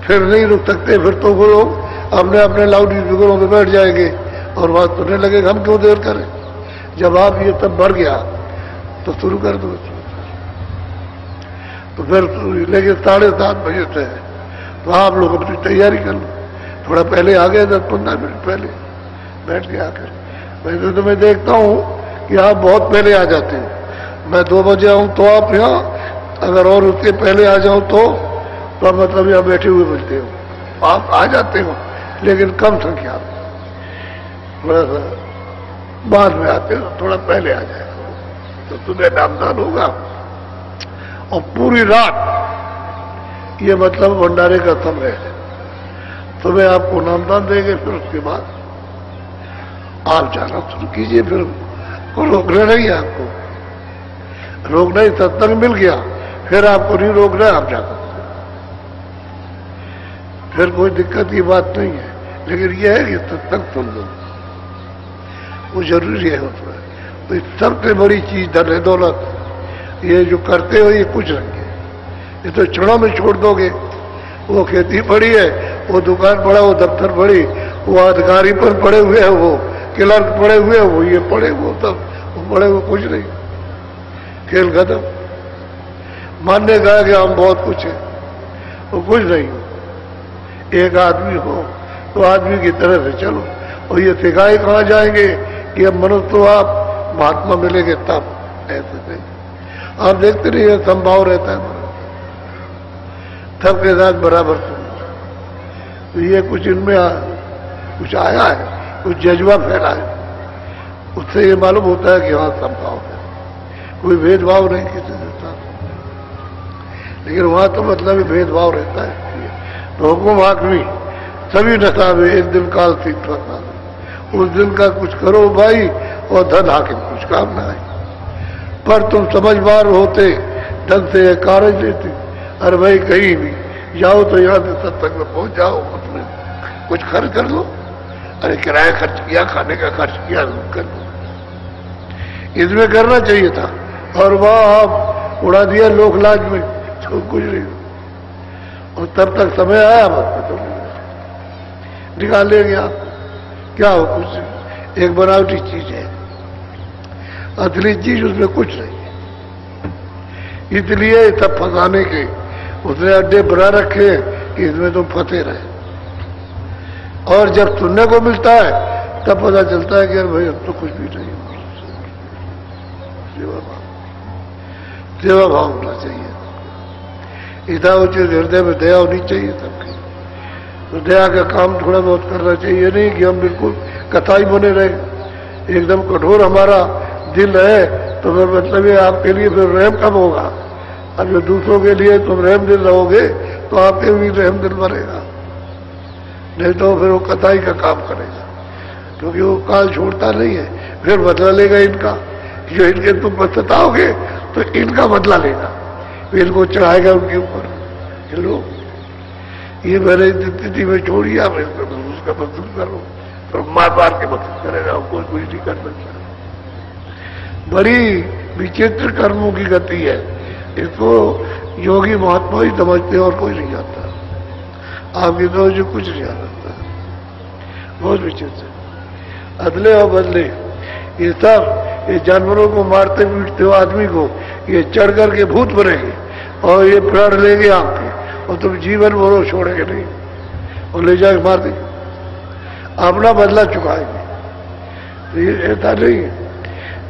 फिर नहीं रुक सकते, फिर तो वो लोग अपने अपने लाउड स्पीकरों पे बैठ जाएंगे और बात सुनने लगेगा। हम क्यों देर करें? जब आप ये सब भर गया तो शुरू कर दो। तो फिर लेकिन 7:30 बजे से तो आप लोग अपनी तैयारी कर लो। थोड़ा पहले आ गए, 10-15 मिनट पहले बैठ के आकर। वैसे तो मैं देखता हूँ कि आप बहुत पहले आ जाते हैं। मैं 2 बजे आऊँ तो आप यहाँ, अगर और उसके पहले आ जाऊँ तो मतलब यहाँ बैठे हुए मिलते हो। आप आ जाते हो लेकिन कम संख्या, थोड़ा सा बाद में आते हो, थोड़ा पहले आ जाएगा। तो सुबह नामदान होगा और पूरी रात ये मतलब भंडारे का समय है। सुबह आपको नामदान देंगे, फिर उसके बाद आप जाना शुरू कीजिए। फिर रोकना नहीं है आपको, रोकना ही, सत्संग मिल गया फिर आपको नहीं रोकना, आप जा सकते, फिर कोई दिक्कत की बात नहीं है। लेकिन यह है कि सत्संग सुन लो, वो जरूरी है उसमें। तो सबसे बड़ी चीज धन है दौलत। ये जो करते हो ये कुछ नहीं है, ये तो क्षणों में छोड़ दोगे। वो खेती पड़ी है, वो दुकान पड़ा, वो दफ्तर पड़ी, वो अधिकारी पर पड़े हुए है, वो क्लर्क पड़े हुए वो ये पड़े वो तब वो पड़े वो कुछ नहीं, खेल खत्म। मानने का कि हम बहुत कुछ है, वो कुछ नहीं। एक आदमी हो तो आदमी की तरह से चलो। और ये सिखाए कहाँ जाएंगे कि अब मनुष्य तो आप महात्मा मिलेंगे तब, ऐसे नहीं। आप देखते नहीं है संभाव रहता है सबके साथ बराबर। तो ये कुछ इनमें कुछ आया है, कुछ जज्बा फैला है, उससे ये मालूम होता है कि हाँ संभाव है, कोई भेदभाव नहीं किसी के साथ। लेकिन वहां तो मतलब भेदभाव रहता है। तो हुकुम हाकमी सभी नसाबे एक दिन काल सीख रखा, उस दिन का कुछ करो भाई और धन हाकिम कुछ काम ना आए। पर तुम समझदार होते ढंग से कार्य लेते। अरे भाई कहीं भी जाओ तो यहाँ से सत्संग में पहुंच जाओ, उसमें कुछ खर्च कर लो। अरे किराया खर्च किया, खाने का खर्च किया, कर लो, इसमें करना चाहिए था। और वह आप उड़ा दिया लोक लाज में, तो कुछ नहीं। और तब तक समय आया बस तो निकाल लेंगे आप, क्या हो कुछ। एक बनावटी चीज है, असली चीज उसमें कुछ नहीं है। इसलिए सब फंसाने के उसने अड्डे बना रखे कि इसमें तुम फंसे रहे। और जब सुनने को मिलता है तब पता चलता है कि यार भाई अब तो कुछ भी नहीं। सेवा भाव होना चाहिए, इतना उचित हृदय में दया होनी चाहिए सबकी। तो दया का काम थोड़ा बहुत करना चाहिए, नहीं कि हम बिल्कुल कथाई बने रहे, एकदम कठोर हमारा दिल है। तो फिर मतलब ये आपके लिए फिर रहम कब होगा। अब जो दूसरों के लिए तुम रहम दिल रहोगे तो आपके भी रहम दिल बनेगा, नहीं तो फिर वो कथाई का काम करेगा। क्योंकि वो काल छोड़ता नहीं है, फिर बदला लेगा इनका। जो इनके तुम पछताओगे तो इनका बदला लेगा, फिर इनको चढ़ाएगा उनके ऊपर। चलो ये मेरे स्थिति में छोड़िए, आप उसका मसूल करो, तो मार मार के मसूल करेगा, कोई कुछ नहीं कर सकता। बड़ी विचित्र कर्मों की गति है, इसको योगी महात्मा ही समझते और कोई नहीं जानता। आपकी तो जो कुछ नहीं आ सकता, बहुत विचित्र। अदले और बदले ये सब, ये जानवरों को मारते पीटते हो आदमी को, ये चढ़ करके भूत बनेंगे और ये प्राण लेंगे आपके, और तुम जीवन भरो छोड़ेंगे नहीं और ले जाके मार देंगे, अपना बदला चुकाएंगे। तो ये ऐसा नहीं है।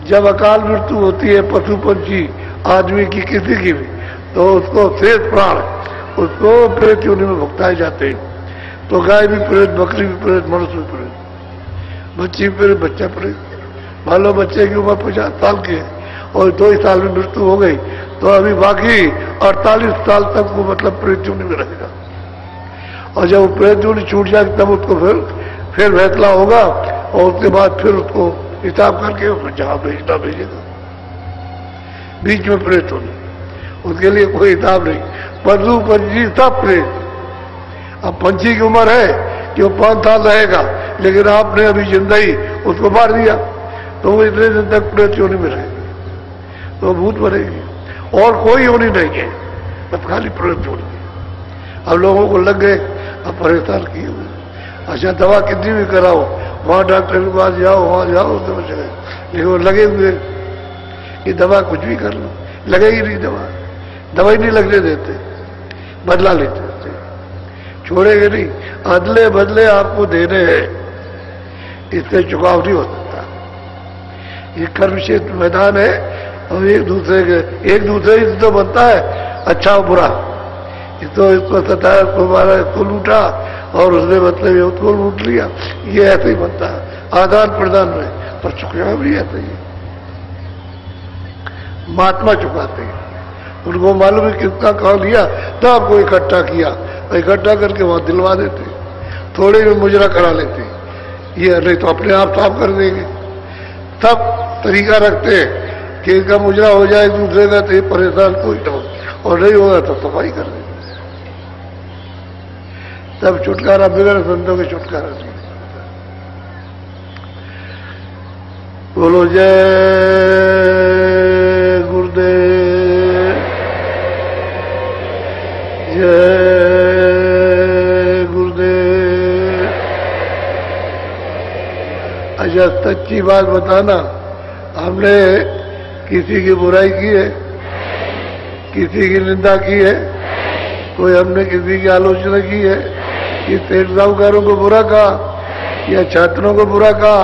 जब अकाल मृत्यु होती है पशु पंछी आदमी की किसी की भी, तो उसको शेष प्राण उसको प्रेत योनि में भुगताए जाते हैं। तो गाय भी प्रेत, बकरी भी प्रेत, मनुष्य भी प्रेत, बच्ची भी प्रेत, बच्चा प्रेत। मान लो बच्चे की उम्र 50 साल की है और 2 ही साल में मृत्यु हो गई, तो अभी बाकी 48 साल तक वो मतलब प्रेत योनि में रहेगा। और जब वो प्रेत योनि छूट जाए तब उसको फिर फैसला होगा, और उसके बाद फिर उसको हिसाब करके उसको जहां भेजना भेजेगा। बीच में प्रेत होने, उसके लिए कोई हिसाब नहीं। पशु पंछी सब प्रेत। अब पंछी की उम्र है कि वो 5 साल रहेगा, लेकिन आपने अभी जिंदा ही उसको मार दिया, तो वो इतने दिन तक प्रेत योनि में रहेगी, तो भूत बनेगी। और कोई योनि नहीं है, बस खाली प्रेत योनि। अब लोगों को लग गए, अब परेशान किए हुए। अच्छा दवा कितनी भी कराओ, वहां डॉक्टर के पास जाओ, वहां जाओ, तो चले, लेकिन वो लगे हुए कि दवा कुछ भी कर लो, लगेगी नहीं दवा, दवाई नहीं लगने देते, बदला लेते थे, छोड़ेंगे नहीं। अदले बदले आपको देने हैं, इससे चुकाव नहीं हो सकता। ये कर्म क्षेत्र मैदान है, और एक दूसरे से तो बनता है अच्छा और बुरा। इसको सताया, इसको मारा, इसको लूटा, और उसने मतलब उसको लूट लिया, ये ऐसे ही बनता है आदान प्रदान में। पर चुकाव भी ऐसा ही, महात्मा चुकाते हैं। उनको मालूम है कितना कहा लिया, तो आपको इकट्ठा किया, इकट्ठा करके वहां दिलवा देते, थोड़े में मुजरा करा लेते, ये नहीं तो अपने आप साफ कर देंगे। सब तरीका रखते हैं कि इनका मुजरा हो जाए दूसरे का, तो ये परेशान कोई ना हो, और नहीं होगा तो सफाई कर देंगे। तब छुटकारा बिगड़ संतों के छुटकारा नहीं। बोलो जय गुरुदेव, जय गुरुदेव। जब सच्ची बात बताना, हमने किसी की बुराई की है, किसी की निंदा की है, कोई हमने किसी की आलोचना की है कि सेठ साहूकारों को बुरा कहा या छात्रों को बुरा कहा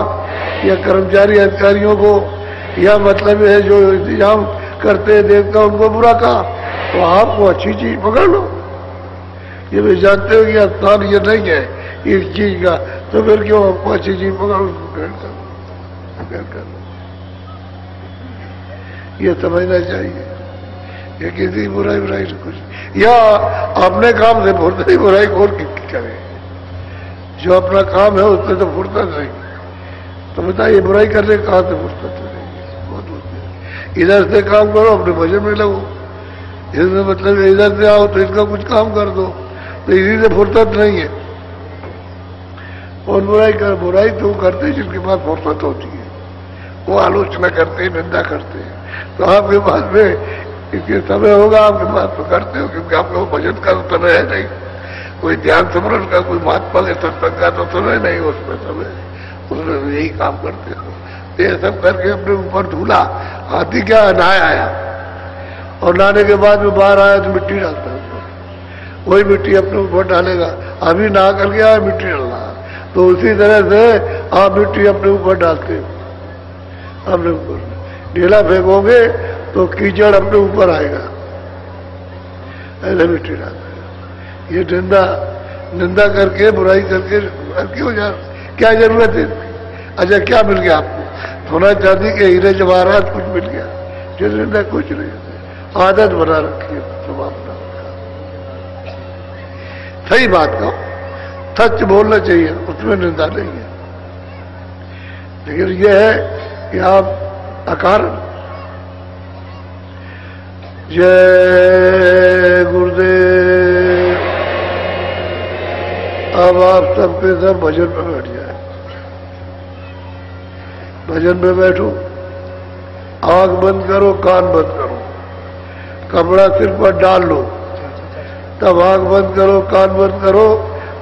या कर्मचारी अधिकारियों को, या मतलब है जो इंतजाम करते हैं देश का उनको बुरा कहा, तो आपको अच्छी चीज पकड़ लो। ये भी जानते हो कि स्थान ये नहीं है इस चीज का, तो फिर क्यों आपको अच्छी चीज पकड़ो, ये समझना चाहिए। ये किसी बुराई कुछ, या अपने काम से फुर्सत ही बुराई खोल करे, जो अपना काम है उसमें तो फुर्सत नहीं, तो बताइए बुराई करने कहाँ से फुर्सत नहीं। इधर से काम करो, अपने भजन में लगो, इसमें मतलब इधर से आओ तो इसका कुछ काम कर दो, तो इसी से फुर्सत नहीं है। और बुराई कर, बुराई तो करते हैं जिनके पास फुर्सत होती है, वो आलोचना करते हैं, निंदा करते हैं। तो आपके पास में इसके समय होगा, आपके पास तो करते हो, क्योंकि आपको भजन का तो समय है नहीं, कोई ध्यान स्मरण का, कोई महात्मा के सत्संग का तो समय नहीं उसमें समय, उसमें यही काम करते हो। तो ये सब करके अपने ऊपर धूला, हाथी क्या नहाया आया, और नहाने के बाद में बाहर आया तो मिट्टी डालता है, वही मिट्टी अपने ऊपर डालेगा। अभी नहा करके आया मिट्टी डालना, तो उसी तरह से आप मिट्टी अपने ऊपर डालते हो। अपने ऊपर ढीला फेंकोगे तो कीचड़ अपने ऊपर आएगा, ऐसे मिट्टी डालते हो। ये निंदा करके, बुराई करके क्यों जा, क्या जरूरत है? अच्छा क्या मिल गया आपको? सोना चांदी के हीरे जवाहरात कुछ मिल गया? जो निंदा कुछ नहीं, आदत बना रखी है स्वभाव। सही बात कहो, सच बोलना चाहिए, उसमें निंदा नहीं है। लेकिन यह है कि आप अकारण, जय गुरुदेव। अब आप सबके सब भजन में बैठ जाए, भजन में बैठो, आंख बंद करो, कान बंद करो, कपड़ा सिर पर डाल लो, तब आंख बंद करो, कान बंद करो,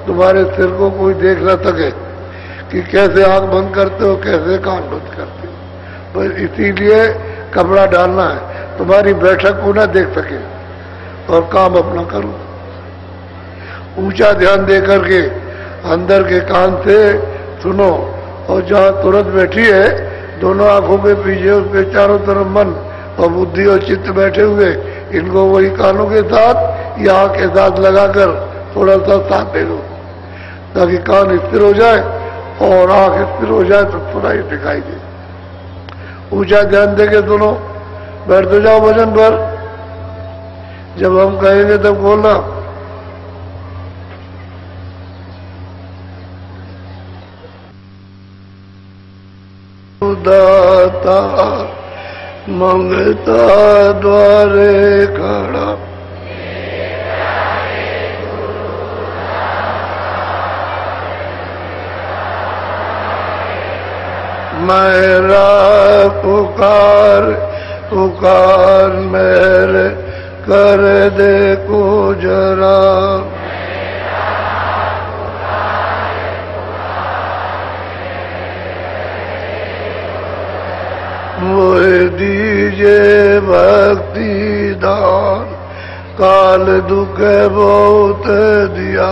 तुम्हारे सिर को कोई देख ना सके कि कैसे आंख बंद करते हो, कैसे कान बंद करते हो। बस इसीलिए कपड़ा डालना है, तुम्हारी बैठक को ना देख सके, और काम अपना करो। ऊंचा ध्यान दे करके अंदर के कान से सुनो, और जहां तुरंत बैठी है दोनों आंखों के पीछे उसके चारों तरफ मन और बुद्धि और चित्त बैठे हुए, इनको वही कानों के साथ या आंख के साथ लगाकर थोड़ा सा साथ दे दो, ताकि कान स्थिर हो जाए और आंख स्थिर हो जाए, तो थोड़ा ही दिखाई दे। ऊंचा ध्यान देके सुनो, बैठ तो जाओ भजन पर, जब हम कहेंगे तब बोलना। दाता मंगता द्वारे खड़ा, मेरा पुकार पुकार मेरे कर दे को जरा, मोहे दीजिए भक्ति दान, काल दुख बहुत दिया,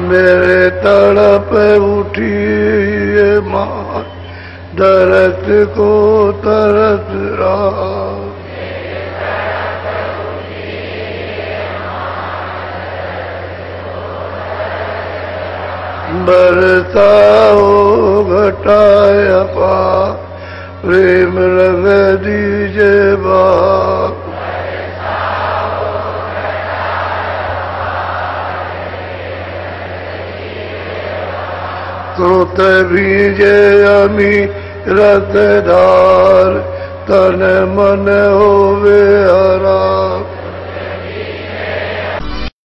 मेरे तड़प उठी ये मां, दरद को तरस रहा, बरसाओ घटाया पा, प्रेम रग दीजे बाप, क्रोत भीजे अमी रसधार, तन मन होवे हरा,